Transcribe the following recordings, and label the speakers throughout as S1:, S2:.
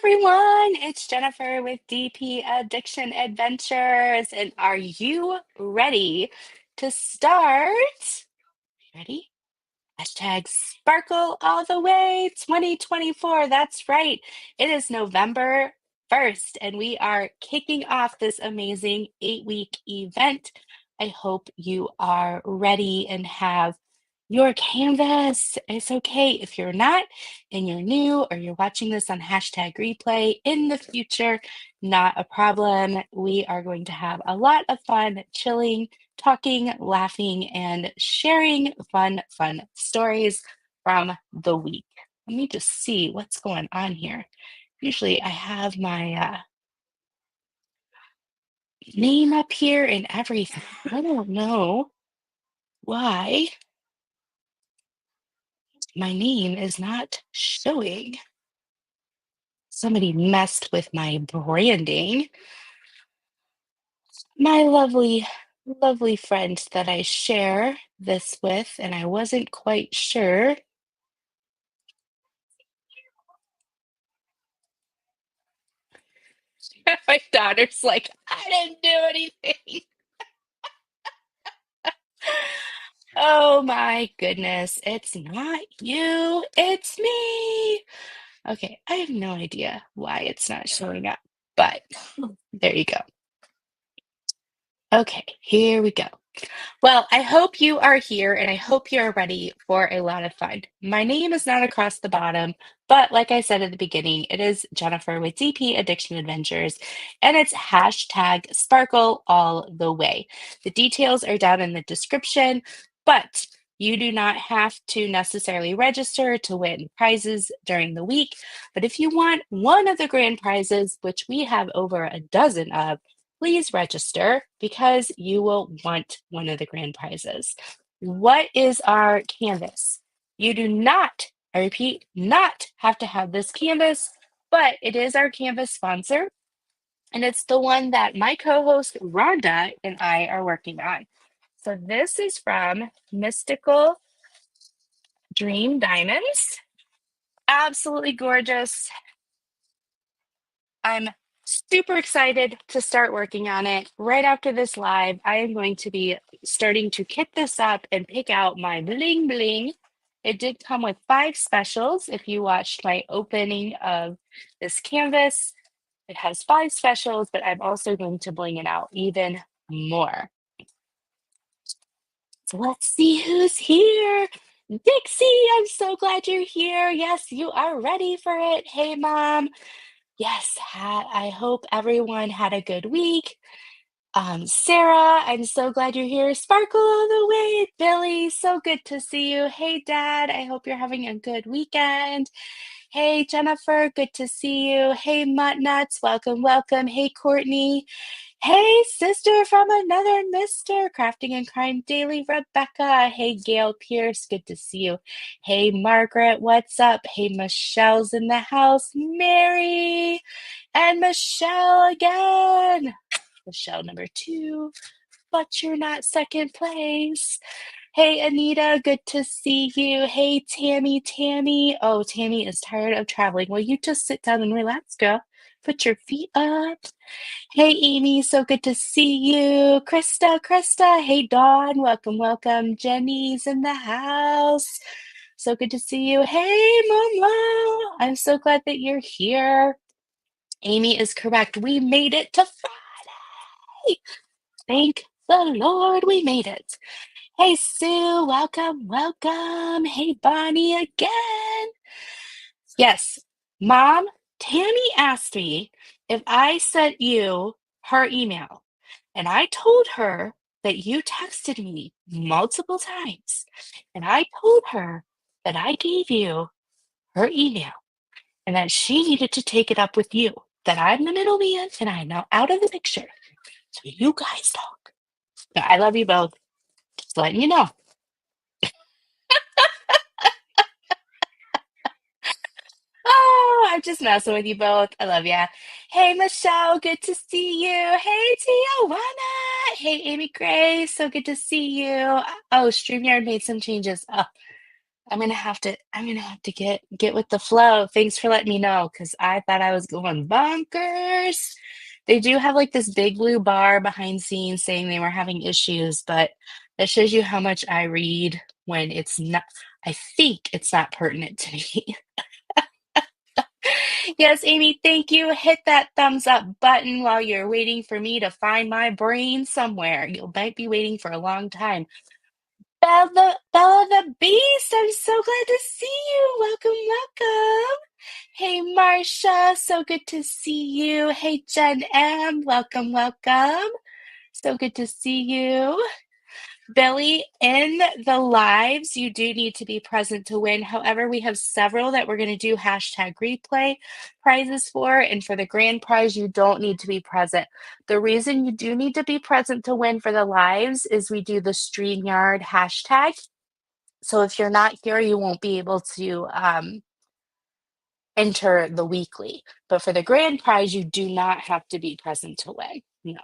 S1: everyone, it's Jennifer with DP Addiction Adventures, and are you ready to start? Ready? Hashtag sparkle all the way 2024. That's right. It is November 1st, and we are kicking off this amazing 8-week event. I hope you are ready and have your canvas. It's okay if you're not and you're new or you're watching this on hashtag replay in the future, not a problem. We are going to have a lot of fun chilling, talking, laughing, and sharing fun stories from the week. Let me just see what's going on here. Usually I have my name up here and everything. I don't know why my name is not showing. Somebody messed with my branding. My lovely friend that I share this with, and I wasn't quite sure. My daughter's like, I didn't do anything. Oh my goodness, it's not you, it's me. Okay, I have no idea why it's not showing up, but there you go. Okay, here we go. Well, I hope you are here and I hope you're ready for a lot of fun. My name is not across the bottom, but like I said at the beginning, it is Jennifer with DP Addiction Adventures, and it's hashtag sparkle all the way. The details are down in the description, but you do not have to necessarily register to win prizes during the week. But if you want one of the grand prizes, which we have over a dozen of, please register because you will want one of the grand prizes. What is our canvas? You do not, I repeat, not have to have this canvas, but it is our canvas sponsor. And it's the one that my co-host Rhonda and I are working on. So this is from Mystical Dream Diamonds. Absolutely gorgeous. I'm super excited to start working on it. Right after this live, I am going to be starting to kit this up and pick out my bling bling. It did come with 5 specials. If you watched my opening of this canvas, it has 5 specials, but I'm also going to bling it out even more. So let's see who's here. Dixie, I'm so glad you're here. Yes, you are ready for it. Hey, Mom. Yes, I hope everyone had a good week. Sarah, I'm so glad you're here. Sparkle all the way. Billy, so good to see you. Hey, Dad, I hope you're having a good weekend. Hey, Jennifer, good to see you. Hey, Mutt Nuts, welcome. Hey, Courtney. Hey, sister from another mister, Crafting and Crime Daily, Rebecca. Hey, Gail Pierce, good to see you. Hey, Margaret, what's up? Hey, Michelle's in the house. Mary and Michelle again. Michelle number 2, but you're not second place. Hey, Anita, good to see you. Hey, Tammy. Oh, Tammy is tired of traveling. Well, you just sit down and relax, girl. Put your feet up. Hey, Amy, so good to see you. Krista. Hey, Dawn, welcome. Jenny's in the house. So good to see you. Hey, Mama, I'm so glad that you're here. Amy is correct. We made it to Friday. Thank the Lord we made it. Hey, Sue, welcome. Hey, Bonnie again. Yes, Mom, Tammy asked me if I sent you her email, and I told her that you texted me multiple times, and I told her that I gave you her email and that she needed to take it up with you, that I'm the middleman and I'm now out of the picture. So you guys talk. I love you both. Just letting you know. Oh, I'm just messing with you both. I love ya. Hey, Michelle, good to see you. Hey, Tijuana. Hey, Amy Gray, so good to see you. Oh, StreamYard made some changes. Oh, I'm gonna have to get with the flow. Thanks for letting me know, because I thought I was going bonkers. They do have like this big blue bar behind scenes saying they were having issues, but that shows you how much I read when it's not, I think it's not pertinent to me. Yes, Amy, thank you. Hit that thumbs up button while you're waiting for me to find my brain somewhere. You might be waiting for a long time. Bella the Beast, I'm so glad to see you. Welcome, welcome. Hey, Marcia, so good to see you. Hey, Jen M, welcome, welcome. So good to see you. Billy, in the lives, you do need to be present to win. However, we have several that we're going to do hashtag replay prizes for. And for the grand prize, you don't need to be present. The reason you do need to be present to win for the lives is we do the StreamYard hashtag. So if you're not here, you won't be able to enter the weekly. But for the grand prize, you do not have to be present to win. No.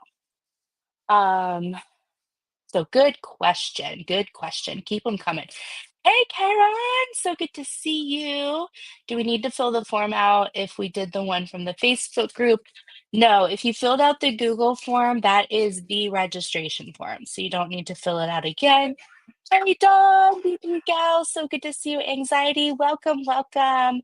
S1: So good question. Good question. Keep them coming. Hey, Karen, so good to see you. Do we need to fill the form out if we did the one from the Facebook group? No, if you filled out the Google form, that is the registration form. So you don't need to fill it out again. Hey, Dawn, BB Gal, so good to see you. Anxiety, welcome, welcome.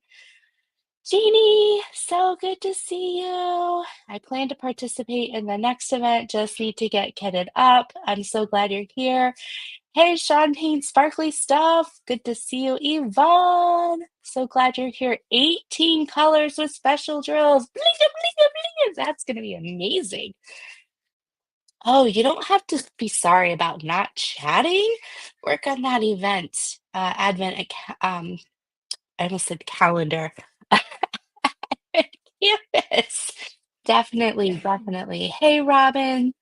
S1: Jeannie, so good to see you. I plan to participate in the next event, just need to get kitted up. I'm so glad you're here. Hey, Sean Payne, sparkly stuff. Good to see you, Yvonne. So glad you're here. 18 colors with special drills. Blinga, blinga, blinga. That's going to be amazing. Oh, you don't have to be sorry about not chatting. Work on that event, I almost said calendar. Campus. Definitely, definitely. Hey, Robin.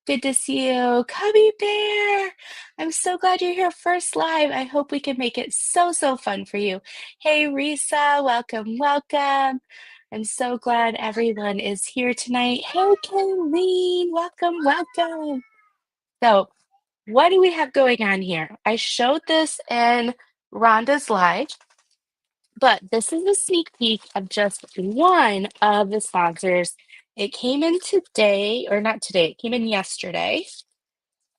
S1: Good to see you. Cubby Bear. I'm so glad you're here first live. I hope we can make it so, so fun for you. Hey, Risa. Welcome, welcome. I'm so glad everyone is here tonight. Hey, Kayleen. Welcome, welcome. So, what do we have going on here? I showed this in Rhonda's live. But this is a sneak peek of just one of the sponsors. It came in today, or not today, it came in yesterday.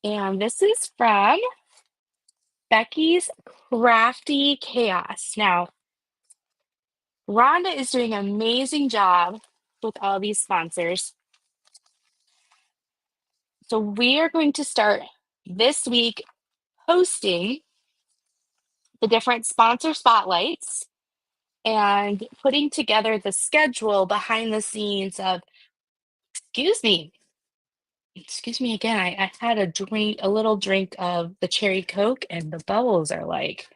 S1: And this is from Becki's Crafty Chaos. Now, Rhonda is doing an amazing job with all these sponsors. So we are going to start this week hosting the different sponsor spotlights and putting together the schedule behind the scenes of, excuse me, excuse me again. I had a little drink of the cherry Coke, and the bubbles are like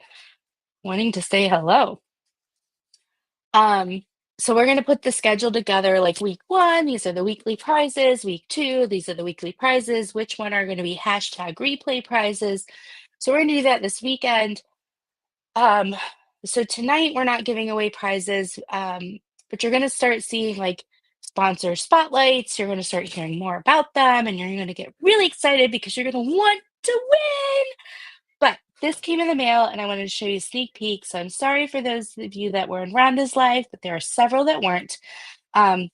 S1: wanting to say hello. Um, so we're gonna put the schedule together like week one, these are the weekly prizes, week two, these are the weekly prizes, which one are gonna be hashtag replay prizes. So we're gonna do that this weekend. Um, so tonight we're not giving away prizes, but you're gonna start seeing like sponsor spotlights. You're gonna start hearing more about them, and you're gonna get really excited because you're gonna want to win. But this came in the mail, and I wanted to show you a sneak peek. So I'm sorry for those of you that were in Rhonda's live, but there are several that weren't. Um,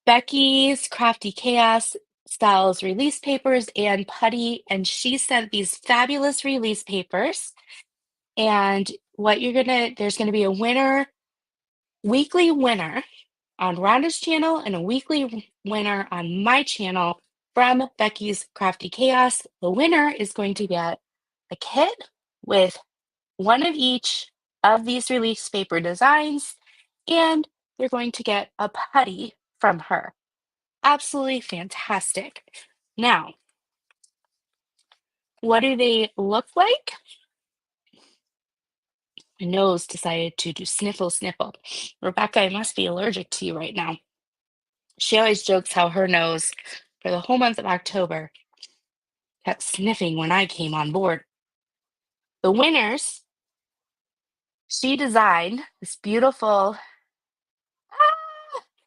S1: Becky's Crafty Chaos sells release papers and putty, and she sent these fabulous release papers. And there's gonna be a weekly winner on Rhonda's channel and a weekly winner on my channel from Becky's Crafty Chaos. The winner is going to get a kit with one of each of these release paper designs, and they're going to get a putty from her. Absolutely fantastic. Now, what do they look like? My nose decided to do sniffle, sniffle. Rebecca, I must be allergic to you right now. She always jokes how her nose, for the whole month of October, kept sniffing when I came on board. The winners, she designed this beautiful,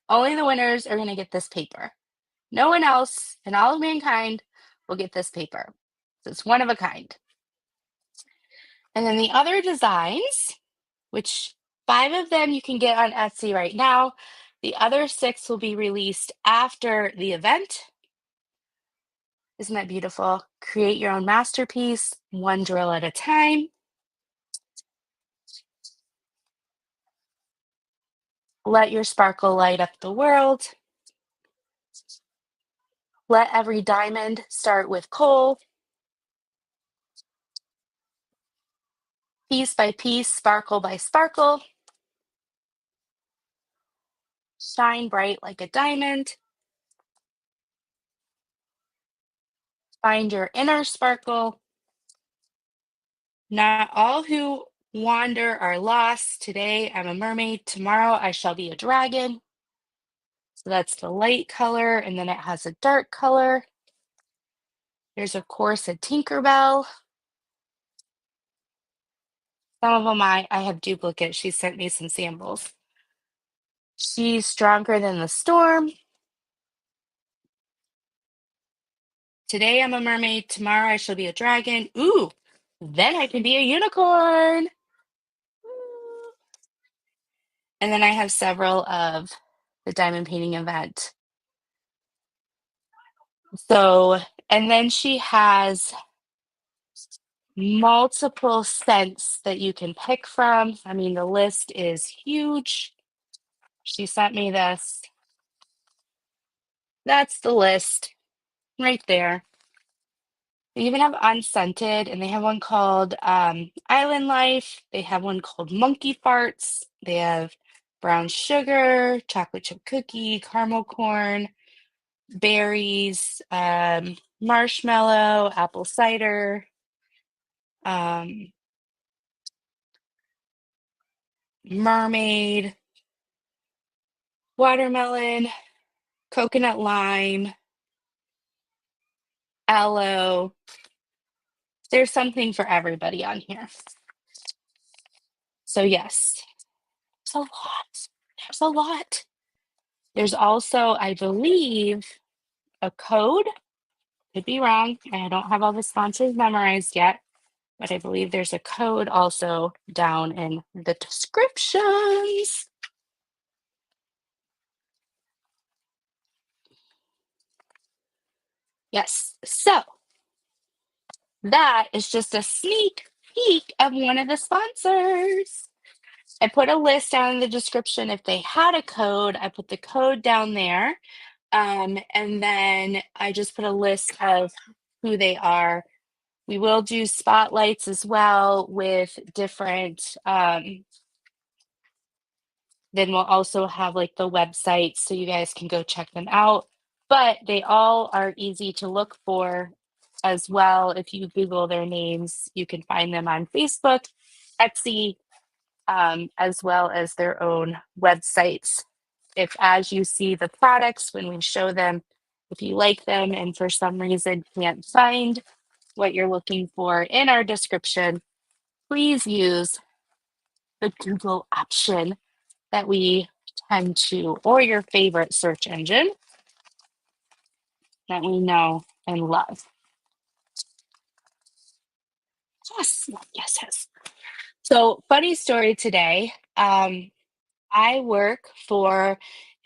S1: only the winners are going to get this paper. No one else in all of mankind will get this paper. So it's one of a kind. And then the other designs, which 5 of them you can get on Etsy right now. The other 6 will be released after the event. Isn't that beautiful? Create your own masterpiece, one drill at a time. Let your sparkle light up the world. Let every diamond start with coal. Piece by piece, sparkle by sparkle. Shine bright like a diamond. Find your inner sparkle. Not all who wander are lost. Today I'm a mermaid. Tomorrow I shall be a dragon. So that's the light color, and then it has a dark color. There's, of course, a Tinkerbell. Some of them I have duplicates. She sent me some samples. She's stronger than the storm. Today I'm a mermaid. Tomorrow I shall be a dragon. Ooh, then I can be a unicorn. Ooh. And then I have several of the diamond painting event. So, and then she has multiple scents that you can pick from. I mean, the list is huge. She sent me this. That's the list right there. They even have unscented, and they have one called Island Life. They have one called Monkey Farts. They have brown sugar, chocolate chip cookie, caramel corn, berries, marshmallow, apple cider, mermaid, watermelon, coconut lime, aloe. There's something for everybody on here. So yes, there's a lot. There's a lot. There's also, I believe, a code. Could be wrong. I don't have all the sponsors memorized yet, but I believe there's a code also down in the descriptions. Yes. So that is just a sneak peek of one of the sponsors. I put a list down in the description. If they had a code, I put the code down there. And then I just put a list of who they are. We will do spotlights as well with different, then we'll also have like the websites so you guys can go check them out. But they all are easy to look for as well. If you Google their names, you can find them on Facebook, Etsy, as well as their own websites. If as you see the products when we show them, if you like them and for some reason can't find what you're looking for in our description, please use the Google option that we tend to, or your favorite search engine that we know and love. Yes, yes, yes. So, funny story today. I work for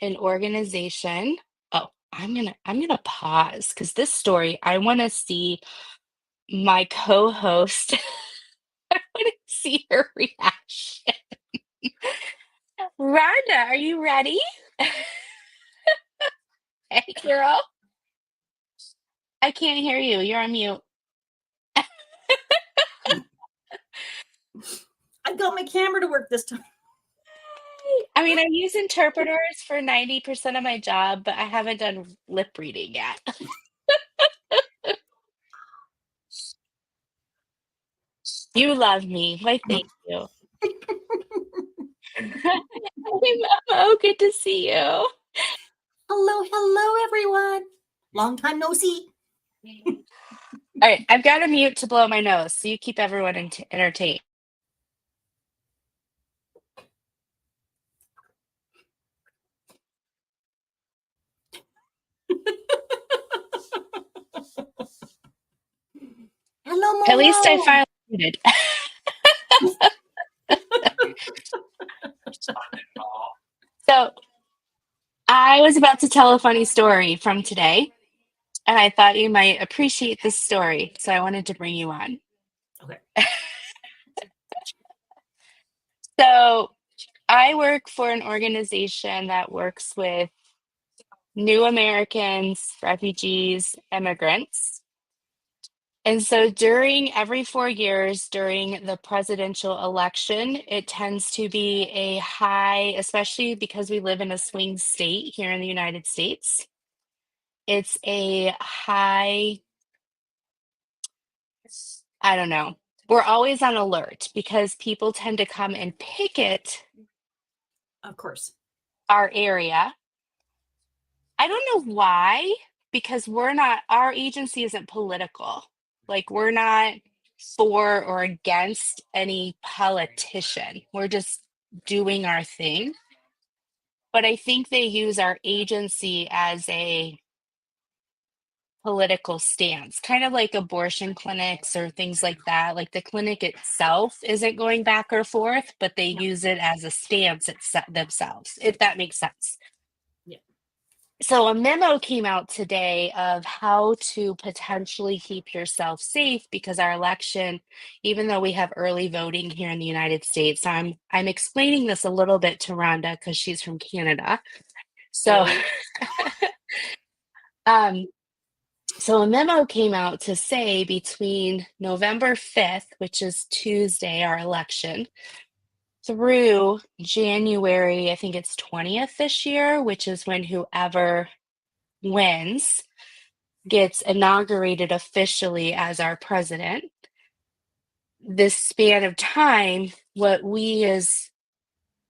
S1: an organization. Oh, I'm gonna pause because this story, I want to see my co-host. I want to see her reaction. Rhonda, are you ready? Hey, girl. I can't hear you. You're on mute.
S2: I got my camera to work this time.
S1: I mean, I use interpreters for 90% of my job, but I haven't done lip reading yet. You love me. Why, thank you. Oh, good to see you.
S2: Hello, hello, everyone. Long time no see.
S1: All right, I've got to mute to blow my nose, so you keep everyone entertained.
S2: Hello, Momo.
S1: At least I finally muted. So I was about to tell a funny story from today, and I thought you might appreciate this story, so I wanted to bring you on.
S2: Okay.
S1: So I work for an organization that works with new Americans, refugees, immigrants. And so during every 4 years during the presidential election, it tends to be a high, especially because we live in a swing state here in the United States. It's a high, I don't know. We're always on alert because people tend to come and picket
S2: Of course.
S1: our area. I don't know why, because our agency isn't political. Like, we're not for or against any politician. We're just doing our thing. But I think they use our agency as a political stance, kind of like abortion clinics or things like that. Like, the clinic itself isn't going back or forth, but they
S2: Yeah.
S1: use it as a stance themselves, if that makes sense.
S2: Yeah.
S1: So a memo came out today of how to potentially keep yourself safe because our election, even though we have early voting here in the United States, I'm explaining this a little bit to Rhonda because she's from Canada. So
S2: Oh.
S1: um so a memo came out to say between November 5th, which is Tuesday, our election, through January, I think it's 20th this year, which is when whoever wins gets inaugurated officially as our president. This span of time, what we as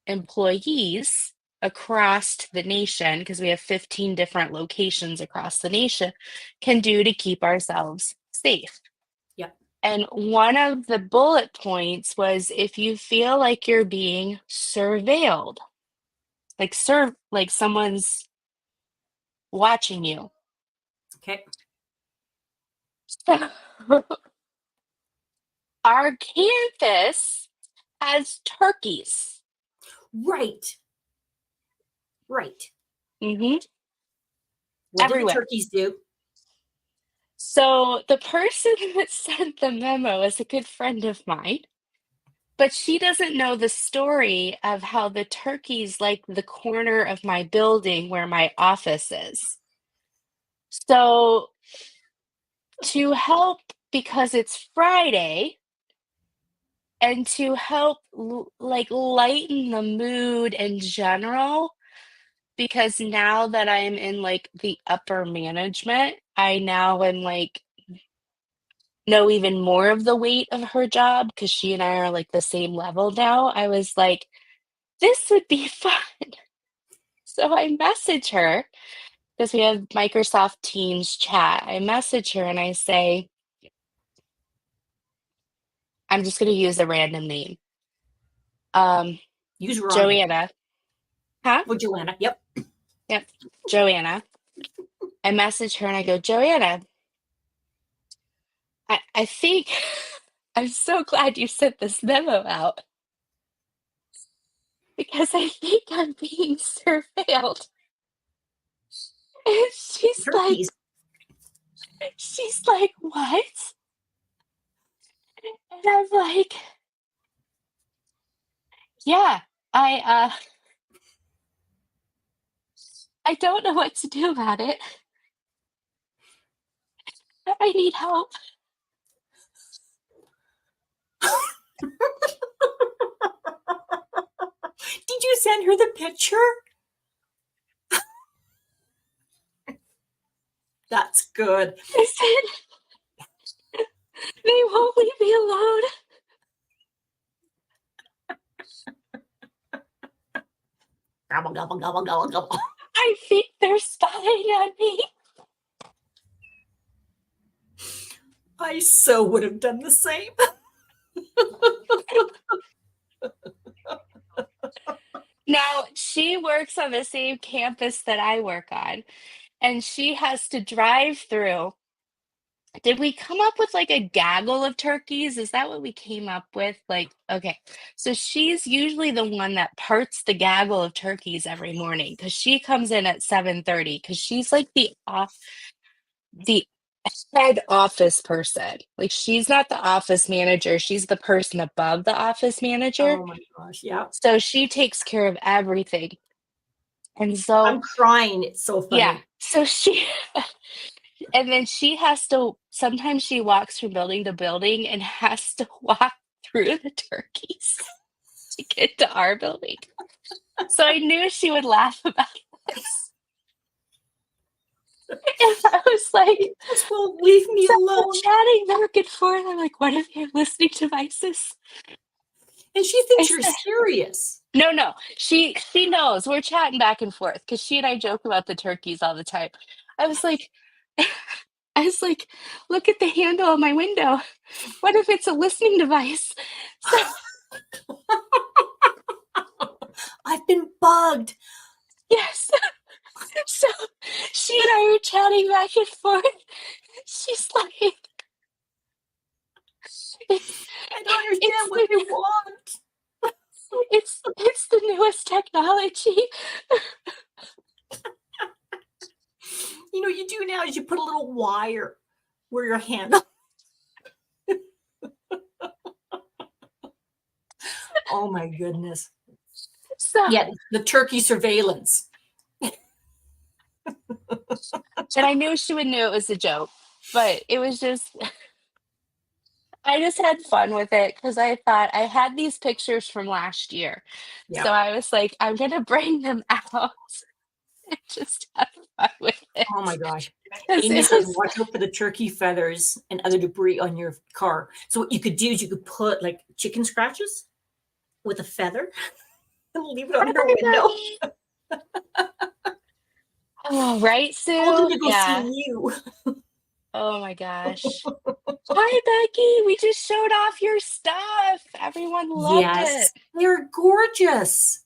S1: employees across the nation, because we have 15 different locations across the nation, can do to keep ourselves safe.
S2: Yep.
S1: And one of the bullet points was if you feel like you're being surveilled, like someone's watching you.
S2: Okay.
S1: Our campus has turkeys.
S2: Right. Right.
S1: Hmm.
S2: What did the
S1: Everywhere.
S2: turkeys do?
S1: So the person that sent the memo is a good friend of mine, but she doesn't know the story of how the turkeys like the corner of my building where my office is. So to help, because it's Friday, and to help like lighten the mood in general, because now that I'm in like the upper management, I now am like know even more of the weight of her job because she and I are like the same level now. I was like, this would be fun. So I message her because we have Microsoft Teams chat. I message her and I say, I'm just going to use a random name.
S2: Use Ronnie.
S1: Joanna. Huh?
S2: Oh, Joanna. Yep.
S1: Yep. Joanna. I message her and I go, Joanna, I think I'm so glad you sent this memo out because I think I'm being surveilled. And
S2: Turkeys.
S1: she's like, what? And I'm like, yeah, I don't know what to do about it. I need help.
S2: Did you send her the picture? That's good.
S1: I said, they won't leave me alone.
S2: Gobble, gobble, gobble, gobble, gobble.
S1: I think they're spying on me.
S2: I so would have done the same.
S1: Now, she works on the same campus that I work on, and she has to drive through Did we come up with like a gaggle of turkeys? Is that what we came up with? Like, okay. So she's usually the one that parts the gaggle of turkeys every morning because she comes in at 7:30 because she's like the head office person. Like she's not the office manager, she's the person above the office manager.
S2: Oh my gosh. Yeah.
S1: So she takes care of everything. And so
S2: I'm crying. It's so
S1: yeah,
S2: funny.
S1: so she and then she has to sometimes she walks from building to building and has to walk through the turkeys to get to our building. So I knew she would laugh about this. And I was like,
S2: You just won't leave me
S1: so we're
S2: alone.
S1: chatting back and forth. I'm like, what if they have listening devices?
S2: And she
S1: I
S2: thinks you're
S1: said,
S2: serious.
S1: no. She knows. We're chatting back and forth because she and I joke about the turkeys all the time. I was like, I was like, look at the handle on my window. What if it's a listening device? So
S2: I've been bugged.
S1: yes. So she and I were chatting back and forth. She's like, it's
S2: I don't understand
S1: it's
S2: what they
S1: the
S2: want.
S1: it's the newest technology.
S2: You know, you do now is you put a little wire where your handle. Oh my goodness.
S1: So
S2: Yeah, the turkey surveillance.
S1: and I knew she would know it was a joke, but it was just I just had fun with it because I thought I had these pictures from last year. So
S2: Yeah.
S1: I was like, I'm gonna bring them out and just have fun with
S2: Oh my
S1: it.
S2: gosh.
S1: Because
S2: Amy
S1: it
S2: says,
S1: was
S2: watch out for the turkey feathers and other debris on your car. So what you could do is you could put like chicken scratches with a feather and leave it on your window.
S1: Oh, right,
S2: Told them
S1: Sue?
S2: to go
S1: Yeah.
S2: see you.
S1: Oh my gosh. Hi, Becki. We just showed off your stuff. Everyone loved it.
S2: Yes, they're gorgeous.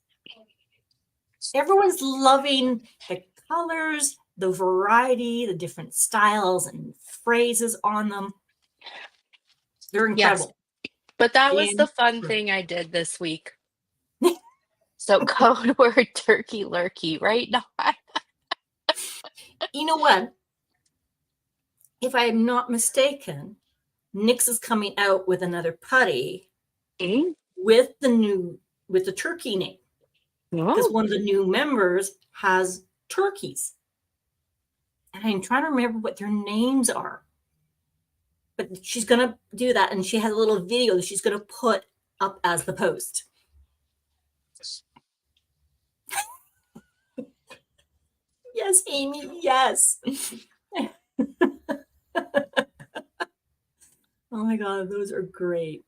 S2: Everyone's loving the colors, the variety, the different styles and phrases on them. They're
S1: Yes.
S2: incredible.
S1: But that was the fun
S2: Incredible.
S1: thing I did this week. So code word turkey lurkey, right? No,
S2: You know what? If I am not mistaken, Nyx is coming out with another putty
S1: Mm,
S2: with the turkey name because
S1: no.
S2: one of the new members has turkeys. And I'm trying to remember what their names are. But she's going to do that. And she has a little video that she's going to put up as the post. Yes, Amy. Yes. Oh my God. Those are great.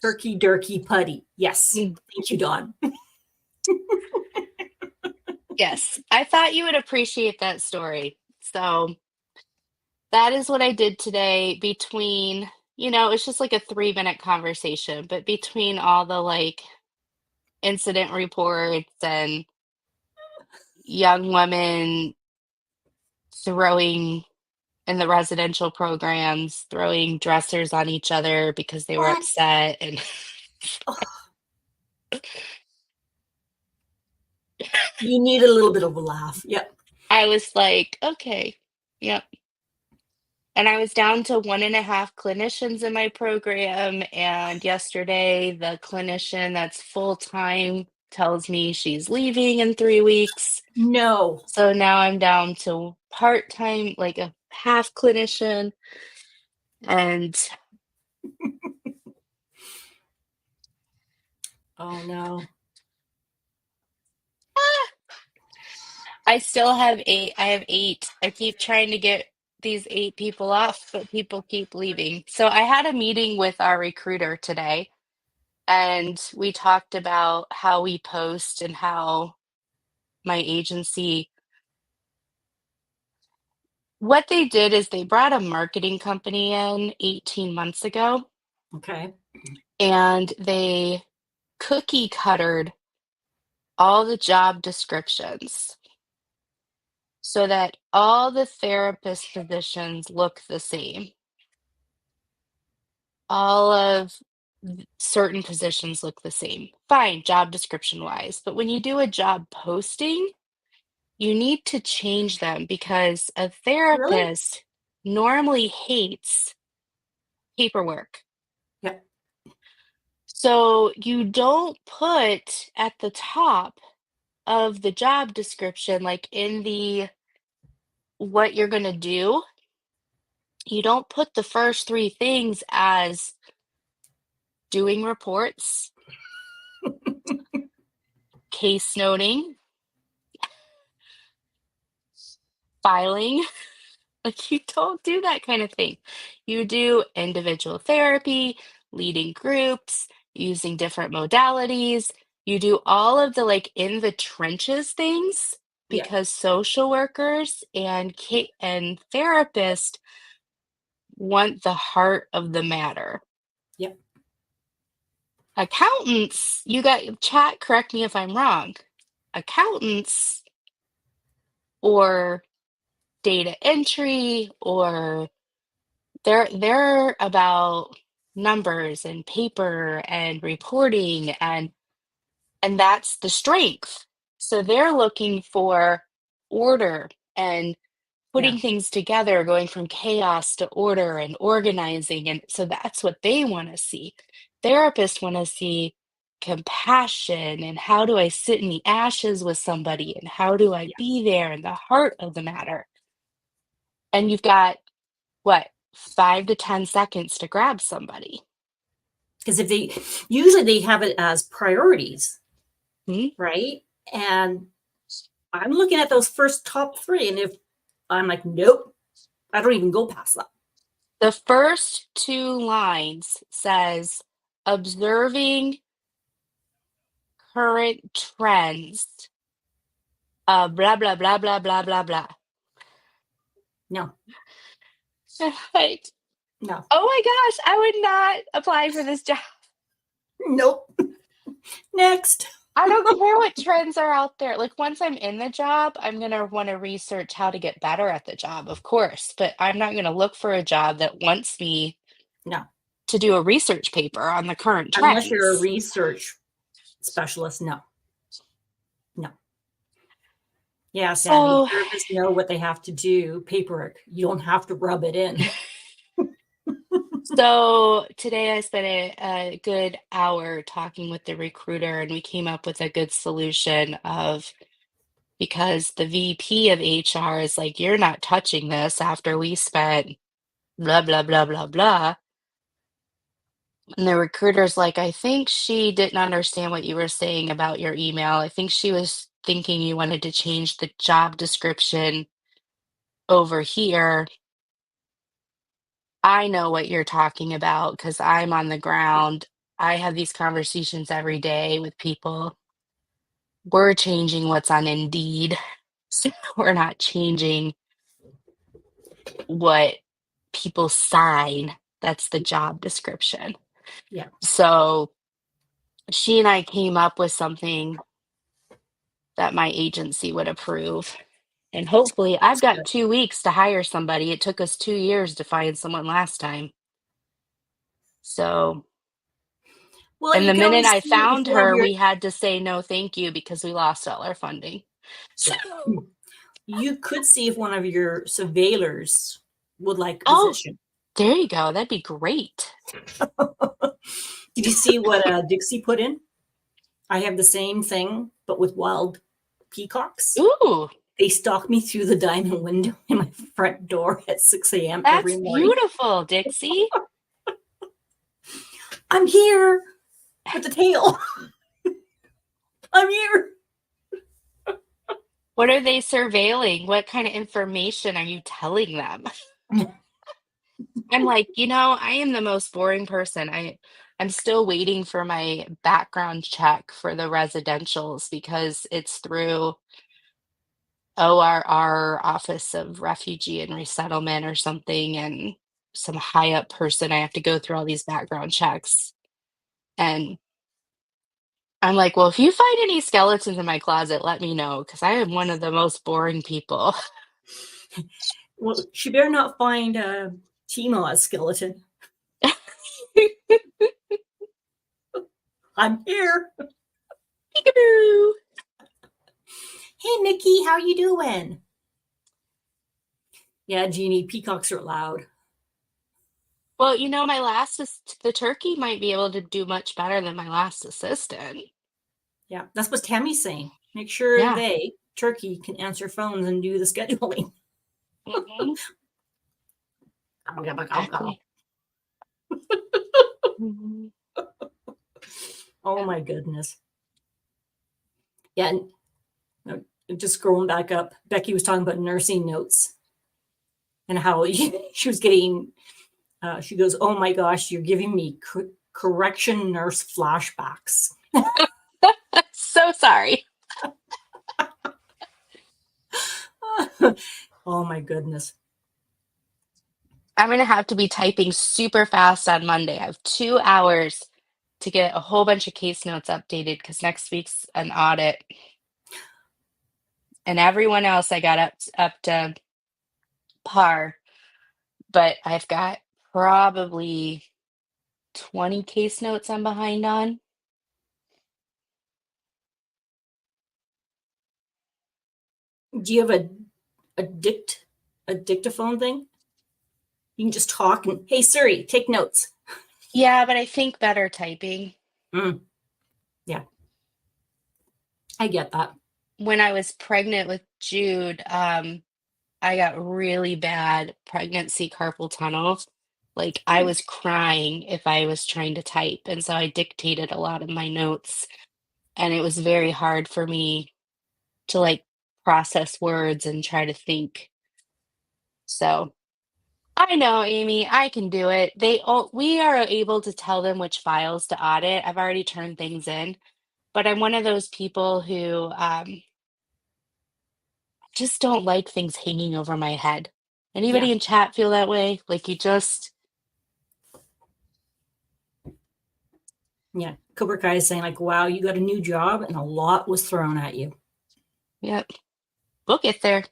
S2: Turkey Durkey Putty. Yes.
S1: Mm,
S2: Thank you, Dawn.
S1: yes. I thought you would appreciate that story. So that is what I did today between, it's just like a 3-minute conversation, but between all the like incident reports and young women throwing in the residential programs, throwing dressers on each other because they were
S2: What?
S1: upset. And
S2: Oh, you need a little bit of a laugh. Yep.
S1: I was like, okay, yep. And I was down to 1.5 clinicians in my program. And yesterday, the clinician that's full time tells me she's leaving in 3 weeks.
S2: No.
S1: So now I'm down to part time, like a half clinician. And
S2: Oh no.
S1: I still have 8. I have 8. I keep trying to get these 8 people off, but people keep leaving. So I had a meeting with our recruiter today, and we talked about how we post and how my agency what they did is they brought a marketing company in 18 months ago,
S2: Okay.
S1: and they cookie cuttered all the job descriptions so that all the therapist positions look the same. all of certain positions look the same. Fine, job description wise. But when you do a job posting, you need to change them because a
S2: Really?
S1: therapist normally hates paperwork.
S2: Yeah.
S1: So you don't put at the top of the job description, like in the what you're going to do, you don't put the first three things as doing reports, case noting, filing. Like, you don't do that kind of thing. You do individual therapy, leading groups, using different modalities. You do all of the like in the trenches things
S2: Yeah.
S1: because social workers and therapists want the heart of the matter.
S2: Yep.
S1: Accountants, you got chat, correct me if I'm wrong. Accountants or data entry or they're about numbers and paper and reporting and that's the strength. So they're looking for order and
S2: Yeah.
S1: putting things together, going from chaos to order and organizing. And so that's what they want to see. Therapists want to see compassion and how do I sit in the ashes with somebody and how do I
S2: Yeah.
S1: be there in the heart of the matter. And you've got what, 5 to 10 seconds to grab somebody.
S2: Because if they usually they have it as priorities,
S1: Hmm?
S2: right? And I'm looking at those first top three, and if I'm like, nope, I don't even go past that.
S1: The first two lines says observing current trends. Blah blah blah blah blah blah blah.
S2: No,
S1: Like,
S2: no,
S1: oh my gosh, I would not apply for this job.
S2: nope. Next.
S1: I don't care what trends are out there. Like, once I'm in the job, I'm gonna want to research how to get better at the job, of course. But I'm not gonna look for a job that wants me
S2: No,
S1: to do a research paper on the current
S2: unless you're a
S1: trends.
S2: research specialist. No, no. Yeah, Sandy,
S1: So,
S2: therapists know what they have to do. Paperwork, you don't have to rub it in.
S1: so today I spent a good hour talking with the recruiter, and we came up with a good solution of because the VP of HR is like, you're not touching this after we spent blah, blah, blah, blah, blah. And the recruiter's like, I think she didn't understand what you were saying about your email. I think she was thinking you wanted to change the job description over here. I know what you're talking about because I'm on the
S2: Yeah,
S1: ground. I have these conversations every day with people. We're changing what's on Indeed. So we're not changing what people sign. That's the job description.
S2: yeah,
S1: So she and I came up with something that my agency would approve. And hopefully, I've
S2: that's
S1: got
S2: good.
S1: 2 weeks to hire somebody. It took us 2 years to find someone last time. So,
S2: Well,
S1: and
S2: you
S1: the
S2: can
S1: minute
S2: always
S1: I
S2: see if
S1: found
S2: one of
S1: her,
S2: your
S1: we had to say no, thank you, because we lost all our funding. So,
S2: yeah, you could see if one of your surveillors would like a
S1: oh,
S2: position.
S1: there you go. That'd be great.
S2: Did you see what Dixie put in? I have the same thing, but with wild peacocks.
S1: Ooh,
S2: They stalk me through the diamond window in my front door at 6 a.m. every
S1: that's
S2: morning.
S1: beautiful, Dixie.
S2: I'm here with the tail. I'm here.
S1: What are they surveilling? What kind of information are you telling them? I'm like, I am the most boring person. I'm still waiting for my background check for the residentials because it's through ORR, Office of Refugee and Resettlement or something, and some high up person. I have to go through all these background checks. And I'm like, well, if you find any skeletons in my closet, let me know because I am one of the most boring people.
S2: Well, she better not find Timo a skeleton. I'm here.
S1: Peekaboo.
S2: Hey, Mickey, how you doing? Yeah, Jeannie, peacocks are loud.
S1: Well, the turkey might be able to do much better than my last assistant.
S2: Yeah, that's what Tammy's saying. Make sure
S1: Yeah,
S2: Turkey, can answer phones and do the scheduling.
S1: hmm exactly. Mhm.
S2: Oh my goodness. Yeah, just scrolling back up, Becki was talking about nursing notes and how she was getting, she goes, oh my gosh, you're giving me correction nurse flashbacks.
S1: So sorry.
S2: Oh my goodness.
S1: I'm gonna have to be typing super fast on Monday. I have 2 hours to get a whole bunch of case notes updated because next week's an audit. And everyone else I got up to par, but I've got probably 20 case notes I'm behind on.
S2: Do you have a dictaphone thing? You can just talk and, hey Siri, take notes.
S1: Yeah, but I think better typing.
S2: Yeah, I get that.
S1: When I was pregnant with Jude, I got really bad pregnancy carpal tunnel. Like I was crying if I was trying to type, and so I dictated a lot of my notes, and it was very hard for me to like process words and try to think. So I know, Amy, I can do it. We are able to tell them which files to audit. I've already turned things in, but I'm one of those people who just don't like things hanging over my head.
S2: Yeah,
S1: Anybody in chat feel that way? Like you just,
S2: yeah. Cobra Kai is saying like, wow, you got a new job and a lot was thrown at you.
S1: yep, we'll get there.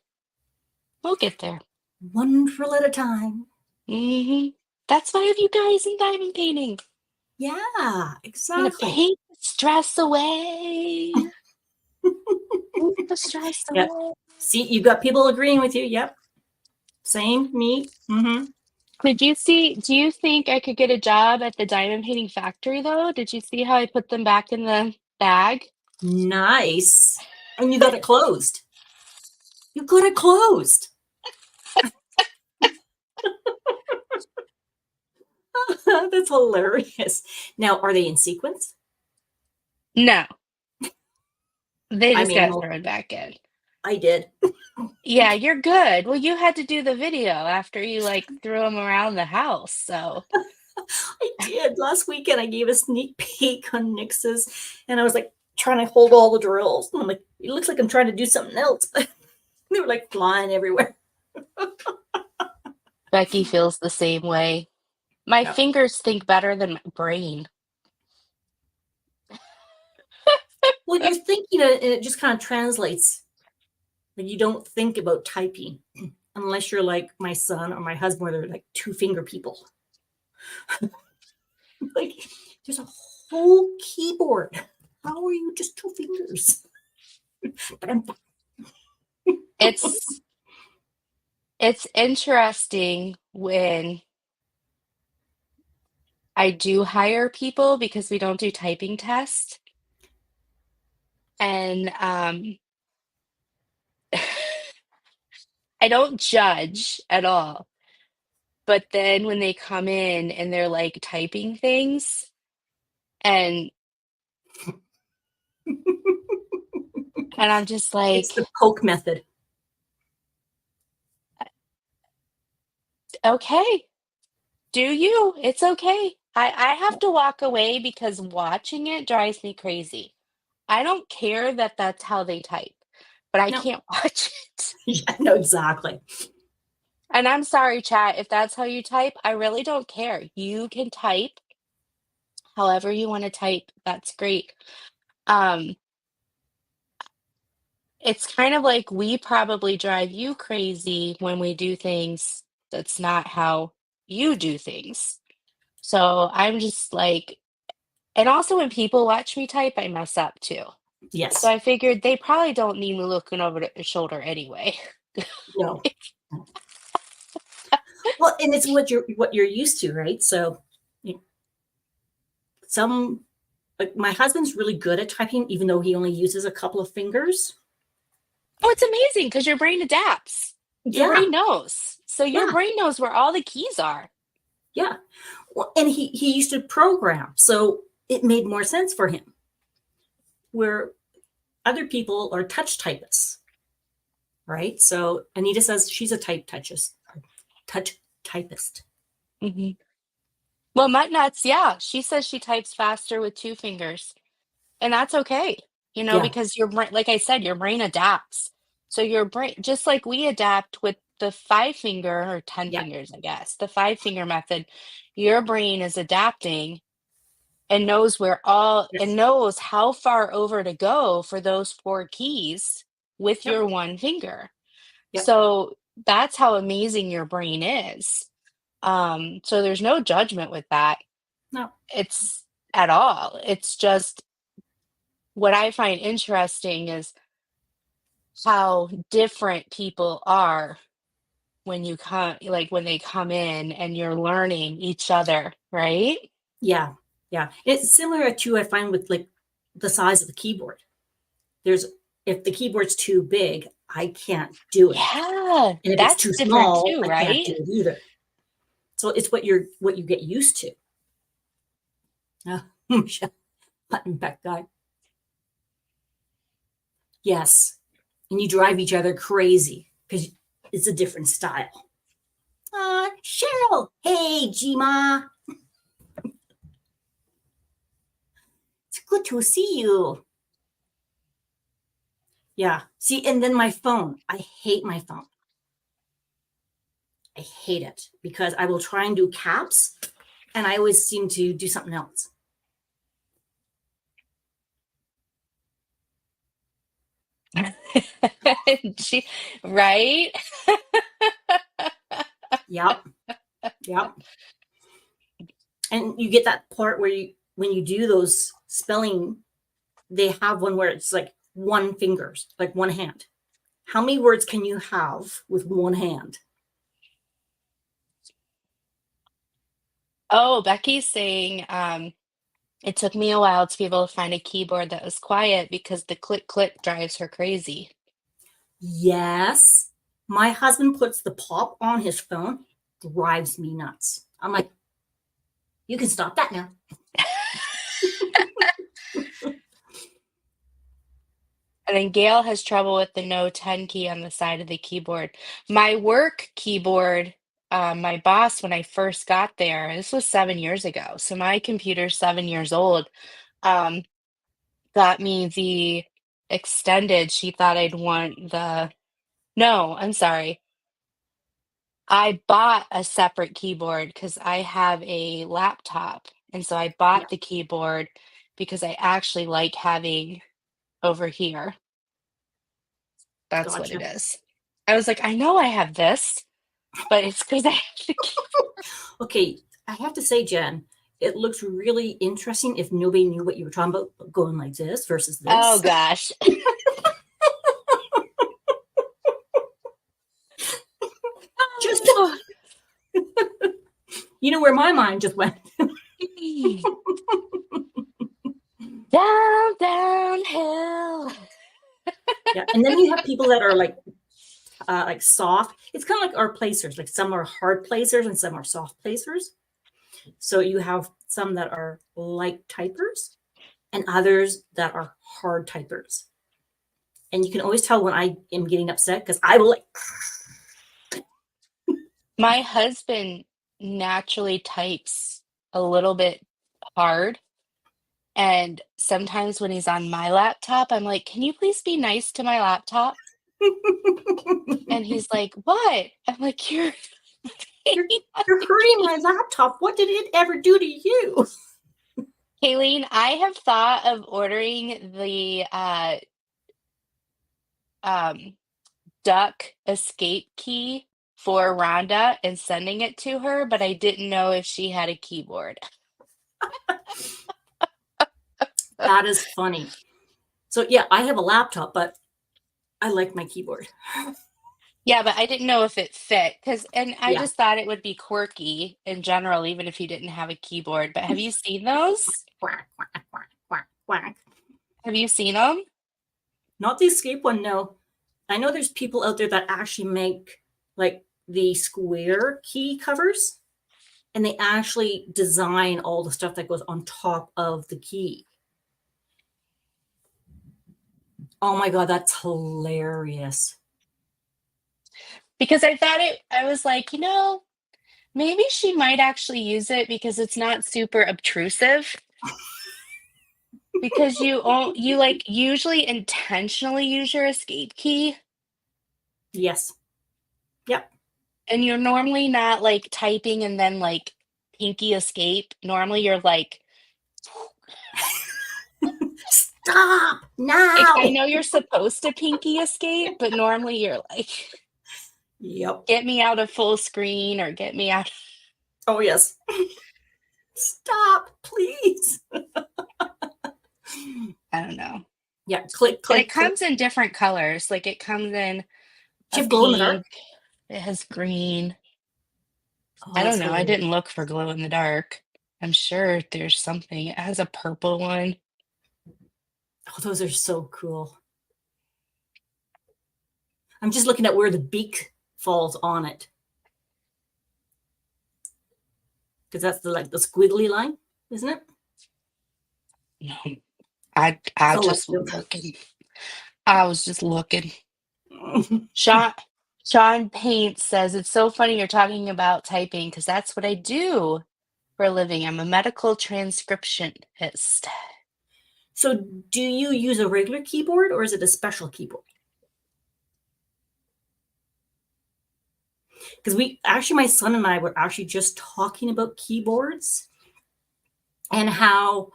S1: We'll get there.
S2: One drill at a time.
S1: That's why I have you guys in diamond painting.
S2: Yeah,
S1: I'm gonna
S2: exactly.
S1: paint the stress away. Paint the stress
S2: Yep.
S1: away.
S2: See, you've got people agreeing with you. Yep. Same, me.
S1: Do you think I could get a job at the diamond painting factory though? Did you see how I put them back in the bag?
S2: Nice. And you got it closed. You got it closed. That's hilarious. Now, are they in sequence?
S1: No, they
S2: I
S1: just
S2: mean,
S1: got
S2: well,
S1: thrown back in.
S2: I did.
S1: Yeah, you're good. Well, you had to do the video after you like threw them around the house, so
S2: I did. Last weekend, I gave a sneak peek on Nix's, and I was like trying to hold all the drills. And I'm like, it looks like I'm trying to do something else, but they were like flying everywhere.
S1: Becki feels the same way. My
S2: Yeah.
S1: fingers think better than my brain.
S2: Well, you're thinking it, and it just kind of translates. Like you don't think about typing unless you're like my son or my husband, where they're like two finger people. Like there's a whole keyboard. How are you just two fingers?
S1: It's it's interesting when I do hire people because we don't do typing tests. And I don't judge at all. But then when they come in and they're like typing things and I'm just
S2: It's the
S1: like,
S2: poke method.
S1: okay, do you? It's okay. I have to walk away because watching it drives me crazy. I don't care that that's how they type, but I
S2: No,
S1: can't watch it.
S2: yeah, no, exactly.
S1: And I'm sorry, chat, if that's how you type, I really don't care. You can type however you want to type. That's great. Um, it's kind of like we probably drive you crazy when we do things that's not how you do things. So I'm just like, and also when people watch me type, I mess up too. So
S2: Yes.
S1: I figured they probably don't need me looking over their shoulder anyway.
S2: No. Well, and it's what you're used to, right? So you- some like my husband's really good at typing, even though he only uses a couple of fingers.
S1: Oh, it's amazing because your brain adapts. Your
S2: Yeah,
S1: brain knows. So your
S2: yeah,
S1: brain knows where all the keys are.
S2: yeah. Well, and he used to program, so it made more sense for him. Where other people are touch typists, right? So Anita says she's a touch typist.
S1: Mhm. Well, Muttnuts, yeah, she says she types faster with two fingers, and that's okay,
S2: Yeah,
S1: because your brain, like I said, your brain adapts. So your brain, just like we adapt with the five finger or 10
S2: yeah,
S1: fingers, I guess, the five finger method, your brain is adapting and knows and
S2: yes,
S1: knows how far over to go for those four keys with
S2: yep,
S1: your one finger.
S2: yep.
S1: So that's how amazing your brain is. So there's no judgment with that.
S2: No,
S1: It's at all. It's just what I find interesting is how different people are when you come, like when they come in and you're learning each other, right?
S2: yeah, yeah. It's similar to I find with like the size of the keyboard. There's if the keyboard's too big, I can't do it.
S1: Yeah,
S2: And if it's
S1: that's
S2: too
S1: different
S2: small,
S1: too,
S2: I can't
S1: right?
S2: do it either. So it's what you get used to. Michelle button back guy. Yes. And you drive each other crazy because it's a different style. Cheryl. Hey, Gma. It's good to see you. Yeah. See, and then my phone. I hate my phone. I hate it because I will try and do caps and I always seem to do something else.
S1: She, right?
S2: Yep. Yep. And you get that part where when you do those spelling, they have one where it's like one fingers, like one hand. How many words can you have with one hand?
S1: Oh, Becky's saying, it took me a while to be able to find a keyboard that was quiet because the click click drives her crazy.
S2: Yes. My husband puts the pop on his phone, drives me nuts. I'm like, you can stop that now.
S1: And then Gail has trouble with the no 10 key on the side of the keyboard. My work keyboard, my boss, when I first got there, this was 7 years ago. So my computer's 7 years old, um, got me the extended. She thought I'd want no, I'm sorry. I bought a separate keyboard because I have a laptop. And so I
S2: Yeah,
S1: bought the keyboard because I actually like having over here. That's what it
S2: gotcha.
S1: is. I was like, "I know I have this, but it's because I have the key."
S2: Okay, I have to say, Jen, it looks really interesting if nobody knew what you were talking about, going like this versus
S1: Oh
S2: this.
S1: gosh.
S2: Just, you know where my mind just went.
S1: Down, downhill.
S2: Yeah, and then you have people that are like soft. It's kind of like our placers. Like some are hard placers and some are soft placers. So you have some that are light typers and others that are hard typers. And you can always tell when I am getting upset because I will like,
S1: My husband naturally types a little bit hard, and sometimes when he's on my laptop, I'm like, "Can you please be nice to my laptop?" And he's like, "What?" I'm like, "You're
S2: you're, you're hurting my laptop. What did it ever do to you?
S1: Kayleen, I have thought of ordering the um duck escape key for Rhonda and sending it to her, but I didn't know if she had a keyboard.
S2: That is funny. So yeah, I have a laptop, but I like my keyboard.
S1: Yeah, but I didn't know if it fit and I
S2: Yeah.
S1: just thought it would be quirky in general, even if you didn't have a keyboard. But have you seen those?
S2: Quack, quack, quack, quack, quack.
S1: Have you seen them?
S2: Not the escape one, no. I know there's people out there that actually make like the square key covers, and they actually design all the stuff that goes on top of the key. Oh my God, that's hilarious.
S1: Because I was like, maybe she might actually use it because it's not super obtrusive. Because you like usually intentionally use your escape key,
S2: Yes. Yep.
S1: and you're normally not like typing and then like pinky escape. Normally you're like,
S2: Stop
S1: I
S2: now.
S1: know you're supposed to pinky escape, but normally you're like,
S2: Yep.
S1: get me out of full screen or get me out.
S2: Oh, yes. Stop, please.
S1: I don't know.
S2: Yeah. Click,
S1: And it
S2: click, click.
S1: comes in different colors. Like it comes in
S2: Do
S1: a
S2: you have glow in the dark?
S1: pink, it has green.
S2: Oh,
S1: I
S2: that's
S1: don't know. I
S2: hilarious.
S1: didn't look for glow in the dark. I'm sure there's something. It has a purple one.
S2: Oh, those are so cool. I'm just looking at where the beak falls on it. Because that's the squiggly line, isn't it?
S1: No, I
S2: So
S1: just was
S2: like
S1: looking. I was just looking.
S2: the
S1: Sean Sean Paint says it's so funny you're talking about typing because that's what I do for a living. I'm a medical transcriptionist.
S2: So do you use a regular keyboard or is it a special keyboard? Because my son and I were actually just talking about keyboards and how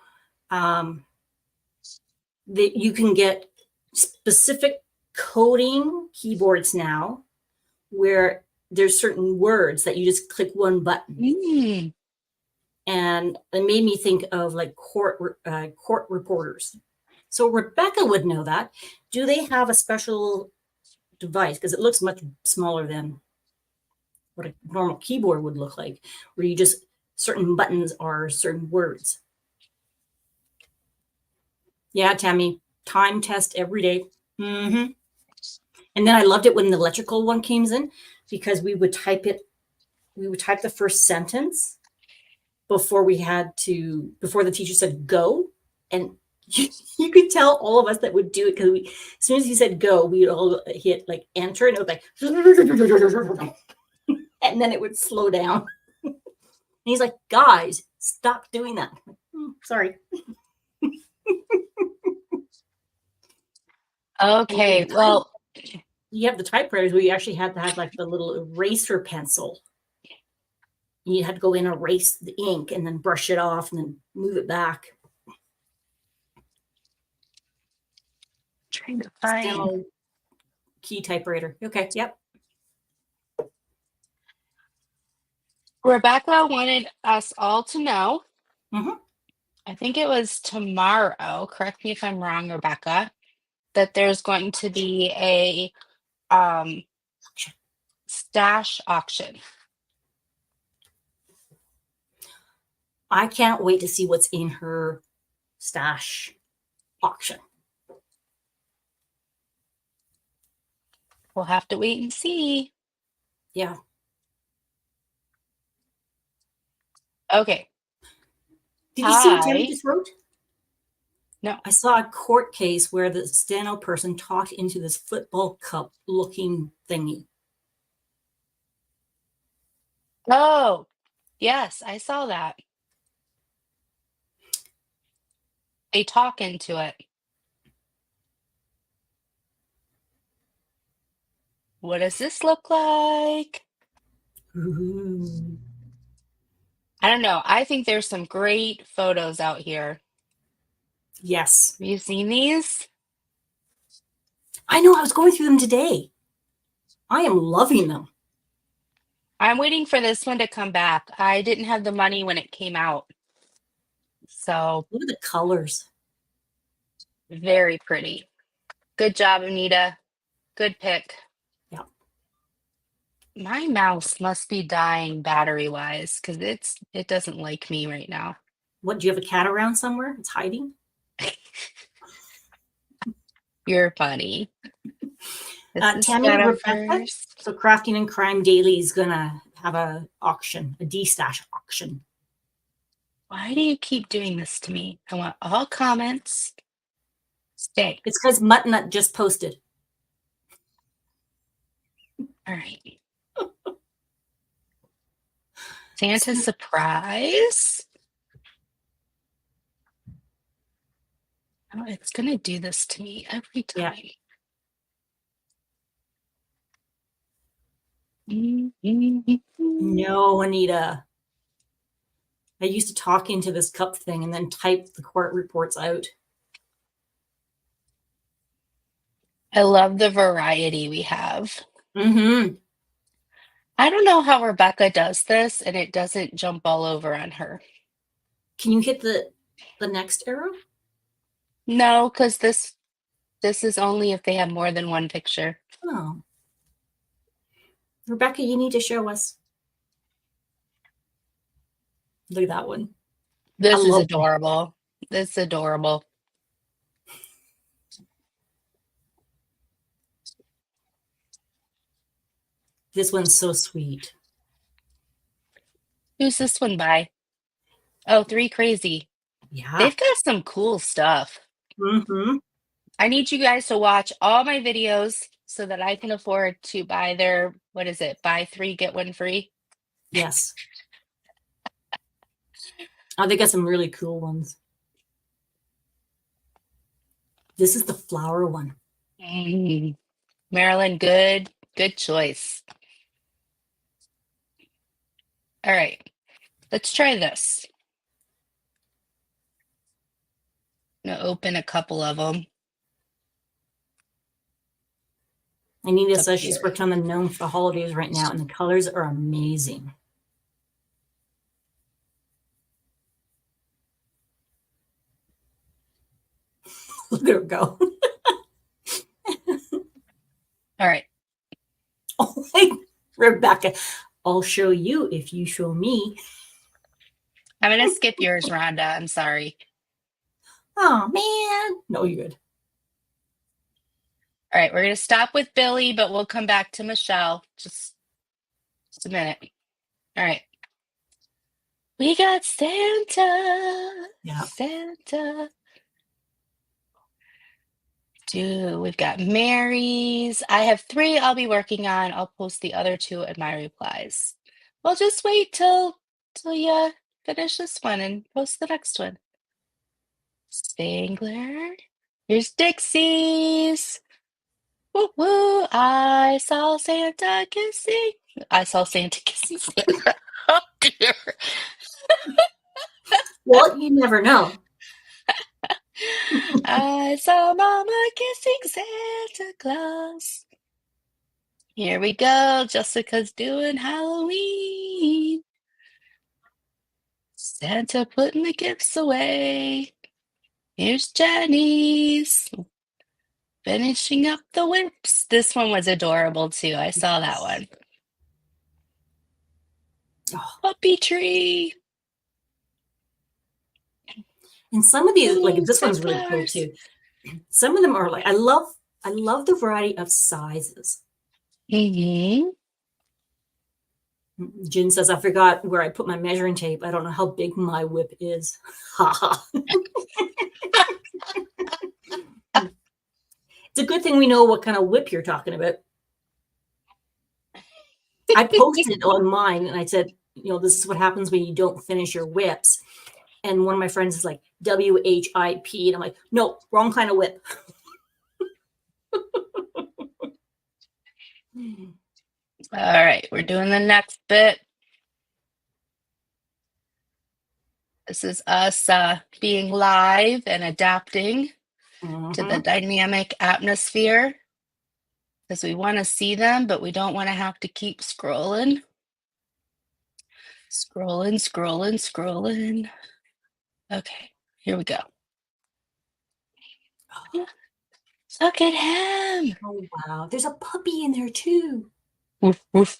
S2: that you can get specific coding keyboards now where there's certain words that you just click one button.
S1: Mm.
S2: And it made me think of like court reporters. So Rebecca would know that. Do they have a special device? Because it looks much smaller than what a normal keyboard would look like, where you just certain buttons are certain words. Yeah, Tammy, time test every day. Mm-hmm. And then I loved it when the electrical one came in because we would type the first sentence before the teacher said go. And you could tell all of us that would do it because as soon as he said go, we would all hit like enter and it was like, and then it would slow down. And he's like, guys, stop doing that. Sorry.
S1: Okay, well,
S2: You have the typewriters where you actually had to have like the little eraser pencil. You had to go in, erase the ink, and then brush it off, and then move it back.
S1: trying to find.
S2: Steno key typewriter. Okay. Yep.
S1: Rebecca wanted us all to know,
S2: Mm-hmm.
S1: I think it was tomorrow, correct me if I'm wrong, Rebecca, that there's going to be a um, stash auction.
S2: I can't wait to see what's in her stash auction.
S1: We'll have to wait and see.
S2: Yeah.
S1: Okay.
S2: Did you see what Tammy
S1: I
S2: just wrote?
S1: no.
S2: I saw a court case where the Steno person talked into this football cup looking thingy.
S1: Oh, yes, I saw that. They talk into it. What does this look like?
S2: Ooh.
S1: I don't know. I think there's some great photos out here.
S2: Yes.
S1: Have you seen these?
S2: I know. I was going through them today. I am loving them.
S1: I'm waiting for this one to come back. I didn't have the money when it came out. So
S2: Look at the colors.
S1: very pretty. Good job, Anita. Good pick.
S2: Yeah.
S1: My mouse must be dying battery wise because it doesn't like me right now.
S2: What, do you have a cat around somewhere? It's hiding?
S1: You're funny. This is
S2: Tammy Rebecca.
S1: Jennifer's.
S2: So Crafting and Crime Daily is gonna have a auction, a D-stash auction.
S1: Why do you keep doing this to me? I want all comments. Stay.
S2: It's because Muttnut just posted.
S1: All right. Santa surprise. Oh, it's gonna do this to me every time.
S2: Yeah. No, Anita. I used to talk into this cup thing and then type the court reports out.
S1: I love the variety we have.
S2: Mm-hmm.
S1: I don't know how Rebecca does this and it doesn't jump all over on her.
S2: Can you hit the next arrow?
S1: No, because this is only if they have more than one picture.
S2: Oh. Rebecca, you need to show us. Look at that one.
S1: This is adorable. This is adorable.
S2: This one's so sweet.
S1: Who's this one by? Oh, 3 Crazy.
S2: Yeah.
S1: They've got some cool stuff.
S2: Mm-hmm.
S1: I need you guys to watch all my videos so that I can afford to buy their, what is it? Buy 3, get 1 free?
S2: Yes. Oh, they got some really cool ones. This is the flower one.
S1: Marilyn, good choice. All right, let's try this. I'm gonna open a couple of them.
S2: Anita says she's worked on the gnome for the holidays right now, and the colors are amazing. Look at her go.
S1: All right.
S2: Oh, hey, Rebecca, I'll show you if you show me.
S1: I'm going to skip yours, Rhonda. I'm sorry.
S2: Oh, man. No, you're good.
S1: All right, we're going to stop with Billy, but we'll come back to Michelle. Just a minute. All right. We got Santa.
S2: Yeah.
S1: Santa. We've got Mary's. I have 3 I'll be working on. I'll post the other 2 in my replies. We'll just wait till you finish this one and post the next one. Spangler. Here's Dixie's. Woo woo. I saw Santa kissing. I saw Santa kissing Santa. Oh dear.
S2: Well, you never know.
S1: I saw Mama kissing Santa Claus. Here we go. Jessica's doing Halloween. Santa putting the gifts away. Here's Jenny's. Finishing up the whips. This one was adorable too. I saw that one.
S2: Oh.
S1: Puppy tree.
S2: And some of these, like this one's really cool too. Some of them are like, I love the variety of sizes.
S1: Mm-hmm.
S2: Jen says, I forgot where I put my measuring tape. I don't know how big my whip is. It's a good thing we know what kind of whip you're talking about. I posted on mine and I said, you know, this is what happens when you don't finish your whips. And one of my friends is like, WHIP. And I'm like, no, wrong kind of whip.
S1: All right, we're doing the next bit. This is us being live and adapting to the dynamic atmosphere because we want to see them, but we don't want to have to keep scrolling. Scrolling, scrolling, scrolling. Okay, here we go. Look at him.
S2: Oh, wow. There's a puppy in there too.
S1: Woof, woof,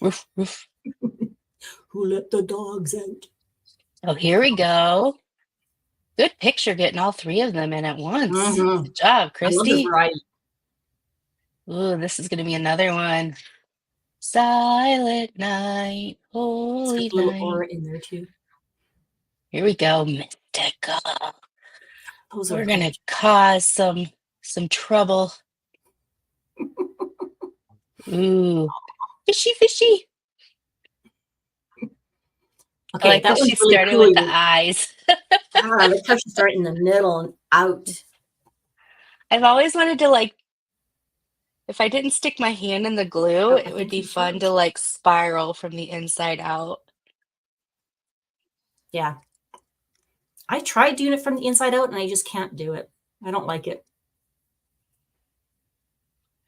S1: woof, woof.
S2: Who let the dogs out?
S1: Oh, here we go. Good picture getting all three of them in at once.
S2: Mm-hmm.
S1: Good job,
S2: I love the
S1: Christy.
S2: variety.
S1: Ooh, this is going to be another one. Silent night,
S2: It's got
S1: holy
S2: a little
S1: night.
S2: aura in there too.
S1: Here we go, mystical.
S2: Those are
S1: We're gonna
S2: gorgeous.
S1: cause some trouble. Ooh, fishy, fishy. I
S2: Okay,
S1: like
S2: that
S1: that
S2: one's
S1: she
S2: really
S1: started
S2: cool.
S1: with the eyes.
S2: I like how she started in the middle and out.
S1: I've always wanted to like, if I didn't stick my hand in the glue,
S2: Oh, I
S1: it would
S2: think
S1: be
S2: you
S1: fun
S2: should.
S1: to like spiral from the inside out.
S2: Yeah. I tried doing it from the inside out and I just can't do it. I don't like it.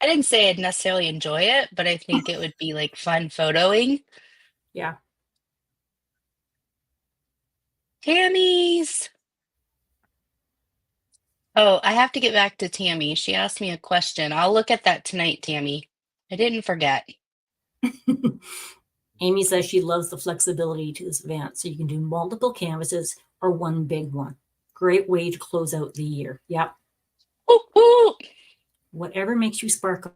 S1: I didn't say I'd necessarily enjoy it, but I think it would be like fun photoing.
S2: Yeah.
S1: Tammy's. Oh, I have to get back to Tammy. She asked me a question. I'll look at that tonight, Tammy. I didn't forget.
S2: Amy says she loves the flexibility to this event. So you can do multiple canvases or one big one. Great way to close out the year. Yep.
S1: Woo, woo.
S2: Whatever makes you sparkle.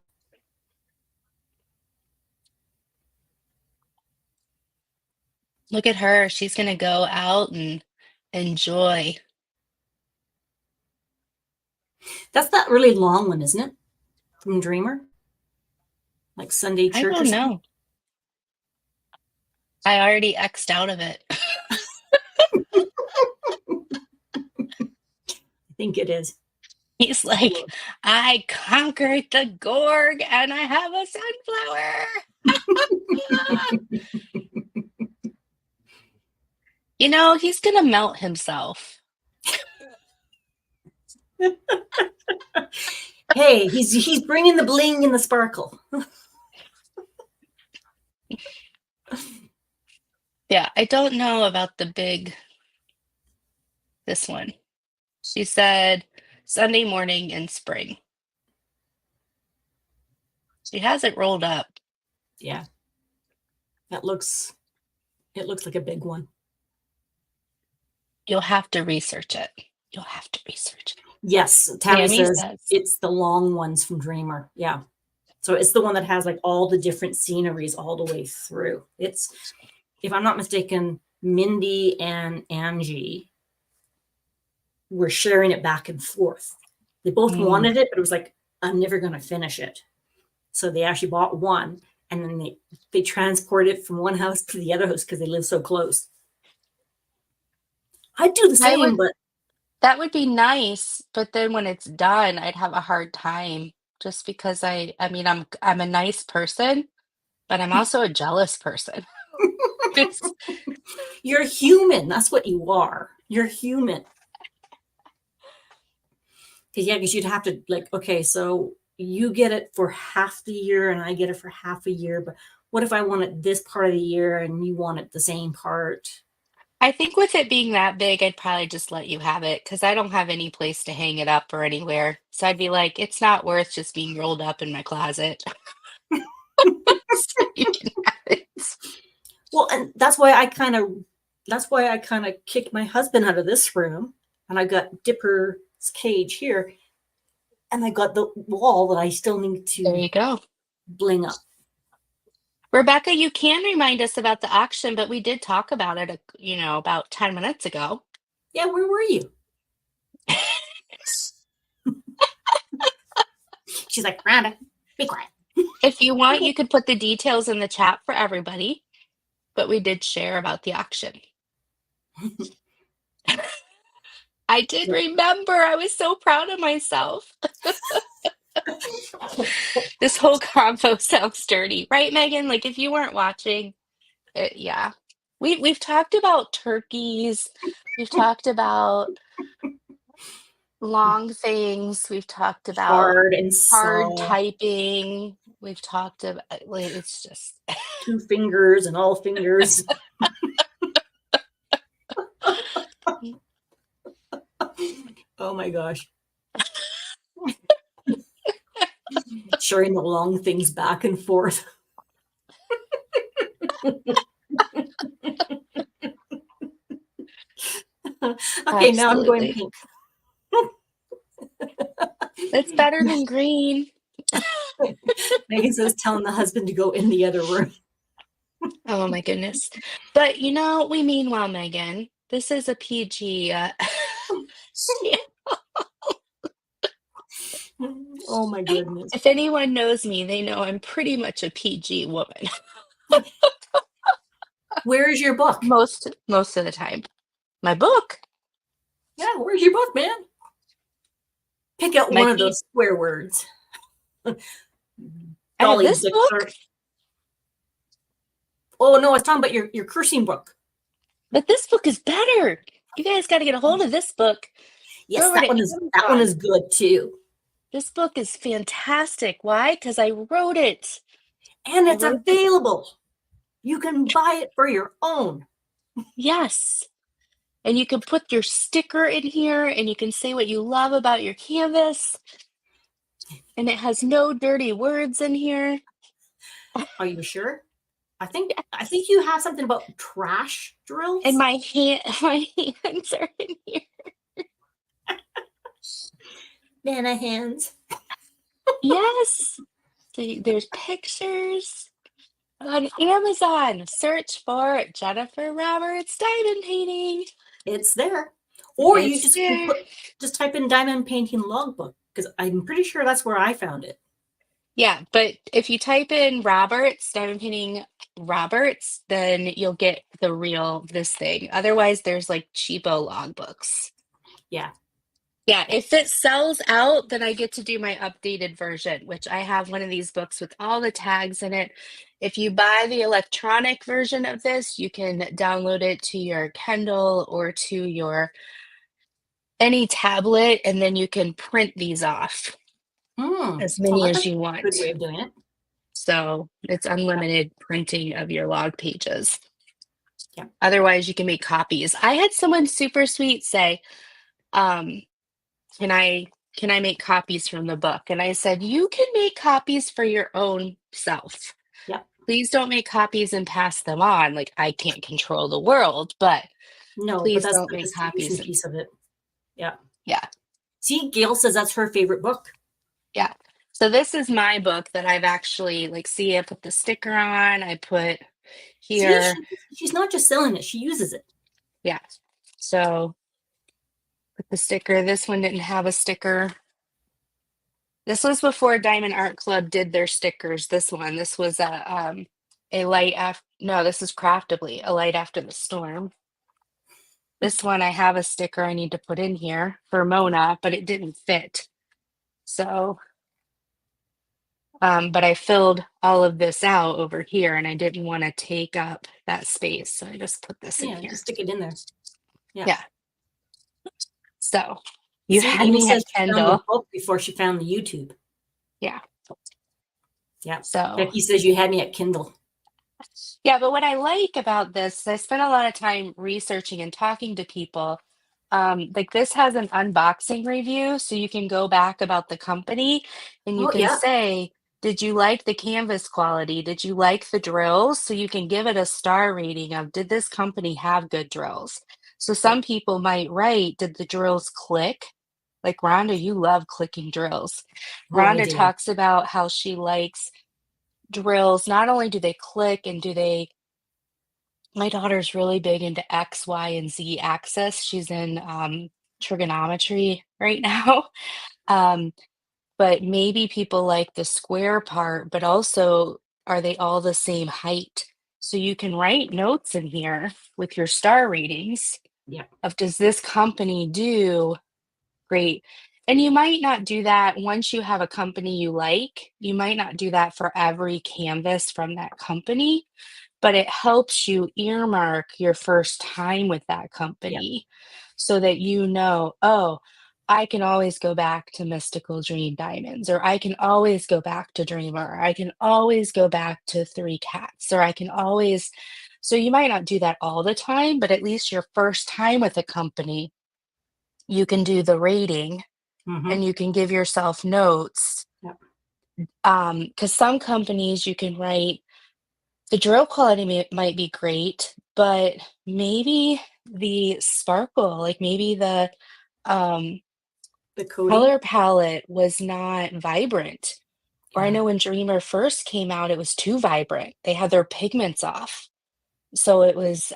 S1: Look at her. She's going to go out and enjoy.
S2: That's that really long one, isn't it? From Dreamer? Like Sunday
S1: I
S2: church or
S1: don't
S2: something?
S1: know. I already X'd out of it.
S2: I think it is.
S1: He's like, I conquered the Gorg and I have a sunflower. You know, he's going to melt himself.
S2: Hey, he's bringing the bling and the sparkle.
S1: Yeah, I don't know about this one. She said Sunday morning in spring. She has it rolled up.
S2: Yeah. It looks like a big one.
S1: You'll have to research it. You'll have to research it.
S2: Yes, Tammy
S1: Tammy
S2: says
S1: says.
S2: it's the long ones from Dreamer. Yeah. So it's the one that has like all the different sceneries all the way through. It's, if I'm not mistaken, Mindy and Angie were sharing it back and forth. They both wanted it, but it was like, I'm never going to finish it. So they actually bought one and then they transported it from one house to the other house because they live so close. I'd do the same, but
S1: That would be nice, but then when it's done, I'd have a hard time just because I mean, I'm a nice person, but I'm also a jealous person. It's
S2: you're human. That's what you are. You're human. Because you'd have to like, okay, so you get it for half the year and I get it for half a year, but what if I want it this part of the year and you want it the same part?
S1: I think with it being that big, I'd probably just let you have it because I don't have any place to hang it up or anywhere. So I'd be like, it's not worth just being rolled up in my closet. So you can have it.
S2: Well, and that's why I kind of kicked my husband out of this room and I got Dipper's cage here and I got the wall that I still need
S1: There
S2: to
S1: you go.
S2: bling up.
S1: Rebecca, you can remind us about the auction, but we did talk about it, about 10 minutes ago.
S2: Yeah, where were you? She's like, Rhonda, be quiet.
S1: If you want, you could put the details in the chat for everybody, but we did share about the auction. I did remember. I was so proud of myself. This whole combo sounds dirty, right, Megan? Like if you weren't watching, yeah. We've talked about turkeys. We've talked about long things. We've talked about
S2: hard and
S1: hard
S2: saw,
S1: typing. We've talked about, like, it's just,
S2: 2 fingers and all fingers. Oh my gosh. Sharing the long things back and forth. Okay, now I'm going
S1: absolutely.
S2: pink.
S1: It's better than green.
S2: Megan says telling the husband to go in the other room.
S1: Oh my goodness. But we mean well, Megan. This is a PG. Yeah.
S2: Oh my goodness.
S1: If anyone knows me, they know I'm pretty much a PG woman
S2: Where is your book?
S1: most of the time. My book,
S2: Yeah, where's your book, man? Pick out
S1: my
S2: one of
S1: P
S2: those swear words.
S1: I have
S2: Golly,
S1: this
S2: the
S1: book,
S2: clerk. Oh no, I was talking about your cursing book.
S1: but this book is better. You guys got to get a hold of this book. Go
S2: Yes,
S1: over to
S2: that one
S1: Amazon.
S2: is good too.
S1: This book is fantastic. Why? Because I wrote it.
S2: And
S1: I
S2: it's
S1: wrote the
S2: available. You can buy it for your own.
S1: Yes. And you can put your sticker in here and you can say what you love about your canvas. And it has no dirty words in here.
S2: Are you sure? I think you have something about trash
S1: And
S2: drills.
S1: my hands are in here.
S2: Banana hands.
S1: Yes. There's pictures on Amazon. Search for Jennifer Roberts diamond painting.
S2: It's there. Or you
S1: It's
S2: just can
S1: there.
S2: just type in diamond painting logbook because I'm pretty sure that's where I found it.
S1: Yeah, but if you type in Roberts, diamond painting Roberts, then you'll get this thing. Otherwise, there's like cheapo logbooks.
S2: Yeah.
S1: Yeah, if it sells out, then I get to do my updated version, which I have one of these books with all the tags in it. If you buy the electronic version of this, you can download it to your Kindle or to your any tablet, and then you can print these off as
S2: Oh,
S1: many
S2: that's
S1: as
S2: a
S1: you
S2: good
S1: want.
S2: way of doing it.
S1: So it's
S2: Yeah.
S1: unlimited printing of your log pages.
S2: Yeah.
S1: Otherwise, you can make copies. I had someone super sweet say, um, can I make copies from the book? And I said, you can make copies for your own self.
S2: Yeah.
S1: Please don't make copies and pass them on. Like I can't control the world, but
S2: No, but
S1: please
S2: that's
S1: don't
S2: the
S1: make
S2: distribution
S1: copies and
S2: piece of it. Yeah.
S1: yeah,
S2: See, Gail says that's her favorite book.
S1: yeah. So this is my book that I've actually like see I put the sticker on, I put
S2: See,
S1: here.
S2: she's not just selling it; she uses it.
S1: Yeah. So put the sticker. This one didn't have a sticker. This was before Diamond Art Club did their stickers. This was a light after, no, this is Craftably, a light after the storm. This one I have a sticker I need to put in here for Mona, but it didn't fit. So, but I filled all of this out over here and I didn't want to take up that space. So I just put this in
S2: Yeah,
S1: here.
S2: just stick it in there. Yeah.
S1: Yeah. So you
S2: See,
S1: had
S2: Amy
S1: me
S2: says
S1: at
S2: she found the
S1: Kendall.
S2: book before she found the YouTube.
S1: Yeah.
S2: Yeah.
S1: So
S2: Becki says you had me at Kindle.
S1: yeah, but what I like about this, I spent a lot of time researching and talking to people. Like this has an unboxing review, so you can go back about the company and you
S2: Oh
S1: can
S2: yeah.
S1: say, did you like the canvas quality? Did you like the drills? So you can give it a star rating of, did this company have good drills? So
S2: Yeah.
S1: some people might write, did the drills click? Like Rhonda, you love clicking drills.
S2: Oh, I
S1: Rhonda
S2: do.
S1: talks about how she likes drills. Not only do they click and do they my daughter's really big into X, Y, and Z axis. She's in trigonometry right now. Um, but maybe people like the square part, but also are they all the same height? So you can write notes in here with your star ratings
S2: Yeah.
S1: of does this company do great? And you might not do that once you have a company you like. You might not do that for every canvas from that company, but it helps you earmark your first time with that
S2: Yeah.
S1: company so that you know, oh, I can always go back to Mystical Dream Diamonds, or I can always go back to Dreamer, or I can always go back to Three Cats, or I can always. So you might not do that all the time, but at least your first time with a company, you can do the rating
S2: Mm-hmm.
S1: and you can give yourself notes.
S2: Yep.
S1: Because some companies you can write the drill quality might be great, but maybe the sparkle, like maybe the um,
S2: The coating.
S1: color palette was not vibrant. Or I
S2: Yeah.
S1: know when Dreamer first came out, it was too vibrant. They had their pigments off. So it was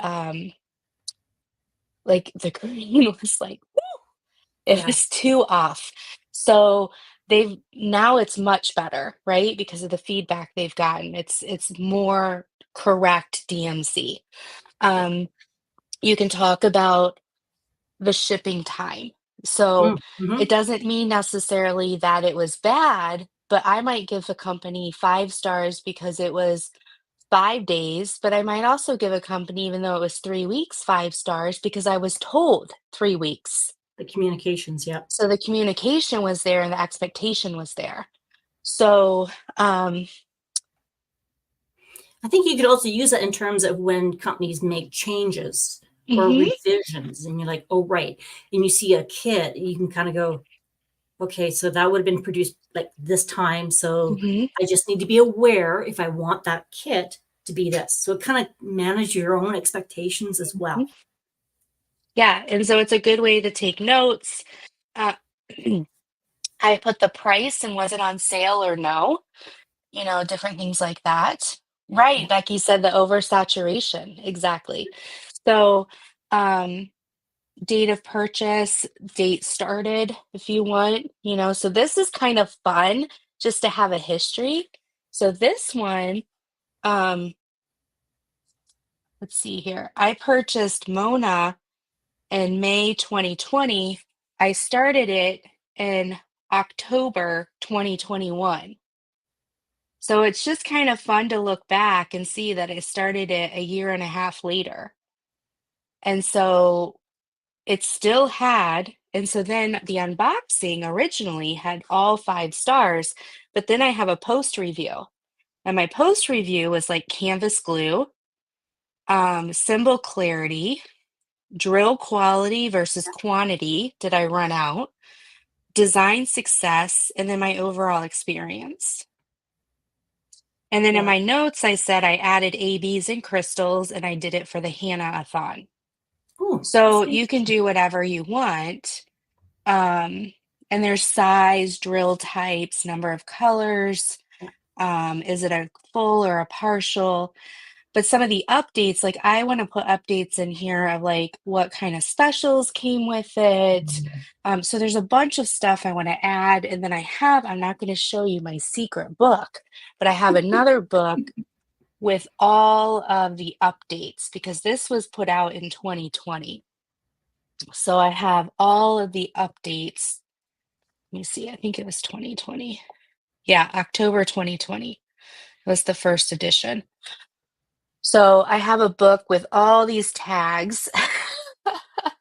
S1: like the green was like, it
S2: Yeah.
S1: was too off. So they've now it's much better, right? Because of the feedback they've gotten. It's more correct DMC.
S2: Yeah.
S1: Um, you can talk about the shipping time. So
S2: Mm-hmm.
S1: it doesn't mean necessarily that it was bad, but I might give a company 5 stars because it was 5 days, but I might also give a company, even though it was 3 weeks, 5 stars because I was told 3 weeks.
S2: The communications. Yep.
S1: So the communication was there and the expectation was there. So, um,
S2: I think you could also use that in terms of when companies make changes or
S1: mhm,
S2: revisions, and you're like, oh, right. And you see a kit, you can kind of go, okay, so that would have been produced like this time. So
S1: mhm,
S2: I just need to be aware if I want that kit to be this. So it kind of manage your own expectations as
S1: mhm.
S2: well.
S1: Yeah, and so it's a good way to take notes. Uh, I put the price and was it on sale or no? Different things like that.
S2: Yeah.
S1: Right, Becky said the oversaturation, exactly. So, um, date of purchase, date started, if you want, so this is kind of fun just to have a history. So this one, um, let's see here. I purchased Mona in May 2020. I started it in October 2021. So it's just kind of fun to look back and see that I started it a year and a half later. And so it still had, and so then the unboxing originally had all 5 stars, but then I have a post review. And my post review was like canvas glue, symbol clarity, drill quality versus quantity. Did I run out? Design success, and then my overall experience. And then in
S2: Yeah.
S1: my notes, I said I added ABs and crystals and I did it for the Hannah-a-thon.
S2: Oh,
S1: So
S2: that's
S1: you can
S2: interesting.
S1: do whatever you want. Um, and there's size, drill types, number of colors.
S2: Yeah.
S1: Is it a full or a partial? But some of the updates, like I want to put updates in here of like what kind of specials came with it. So there's a bunch of stuff I want to add. And then I'm not going to show you my secret book, but I have another book with all of the updates because this was put out in 2020. So I have all of the updates. Let me see, I think it was 2020. Yeah, October 2020 was the first edition. So I have a book with all these tags.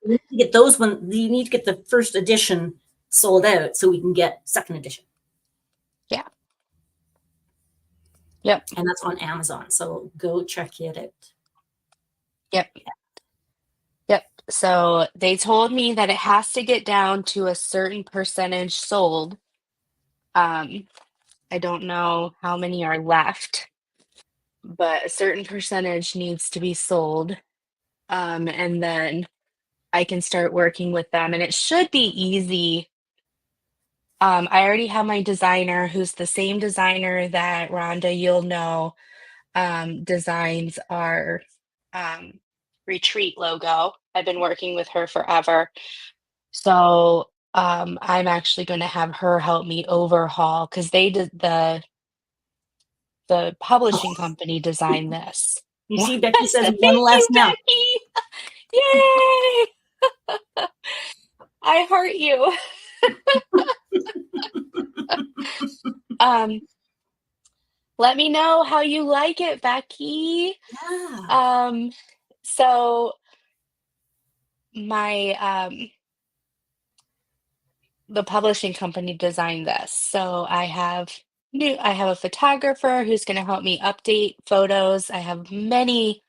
S2: You need to get those one. You need to get the first edition sold out so we can get second edition.
S1: Yeah. Yep.
S2: And that's on Amazon. So go check it out.
S1: Yep. Yep. So they told me that it has to get down to a certain percentage sold. Um, I don't know how many are left, but a certain percentage needs to be sold. And then I can start working with them, and it should be easy. I already have my designer who's the same designer that Rhonda, you'll know, designs our retreat logo. I've been working with her forever. So I'm actually going to have her help me overhaul because they did the publishing
S2: Oh,
S1: company designed this.
S2: you
S1: What?
S2: see, Becki says
S1: So
S2: one
S1: thank
S2: less
S1: you,
S2: now.
S1: Becky. Yay! I heart you. Um, Let me know how you like it, Becky.
S2: Yeah.
S1: Um, so my the publishing company designed this. So I have a photographer who's going to help me update photos. I have many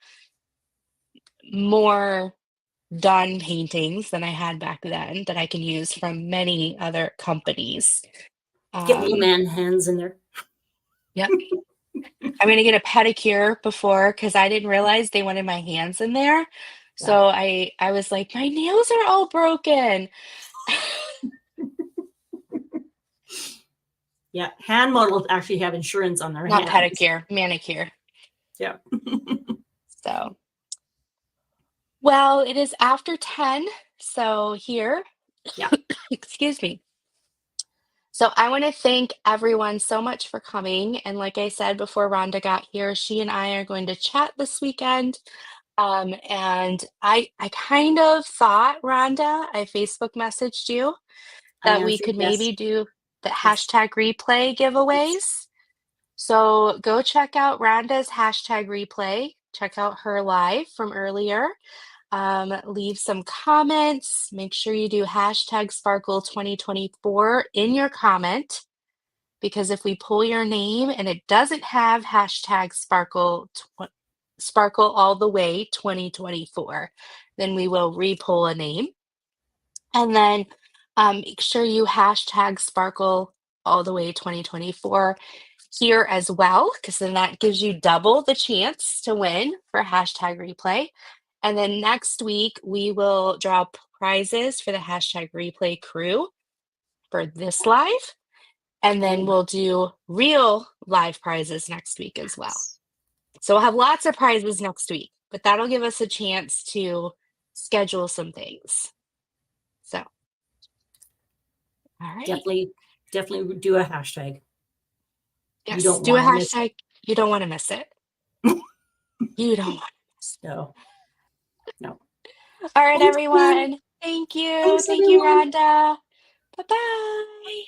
S1: more done paintings than I had back then that I can use from many other companies.
S2: Get little
S1: Um,
S2: man hands in there.
S1: yep. I'm gonna get a pedicure before because I didn't realize they wanted my hands in there.
S2: Yeah.
S1: So I was like, my nails are all broken.
S2: Yeah. Hand models actually have insurance on their
S1: Not
S2: hands.
S1: pedicure, manicure.
S2: Yeah.
S1: So, well, it is after 10. So here,
S2: Yeah.
S1: excuse me. So I want to thank everyone so much for coming. And like I said before Rhonda got here, she and I are going to chat this weekend. And I kind of thought, Rhonda, I Facebook messaged you
S2: I
S1: that we
S2: answered
S1: could
S2: yes.
S1: maybe do the
S2: Yes.
S1: hashtag replay
S2: Yes.
S1: giveaways. So go check out Rhonda's hashtag replay. Check out her live from earlier. Leave some comments. Make sure you do hashtag Sparkle 2024 in your comment because if we pull your name and it doesn't have hashtag Sparkle all the way 2024, then we will re-pull a name. And then make sure you hashtag Sparkle all the way 2024 here as well, because then that gives you double the chance to win for hashtag replay. And then next week, we will draw prizes for the hashtag replay crew for this live. And then
S2: And
S1: we'll do real live prizes next week as well.
S2: yes.
S1: So we'll have lots of prizes next week, but that'll give us a chance to schedule some things. So, all right.
S2: Definitely do a hashtag. You
S1: Yes,
S2: don't
S1: do a
S2: want to miss
S1: hashtag. You don't want to miss it. You don't want to miss
S2: it. No. No.
S1: it. All right,
S2: Thanks, Gwen.
S1: everyone. Thank you.
S2: Thanks,
S1: Thank you,
S2: everyone.
S1: Rhonda. Bye-bye.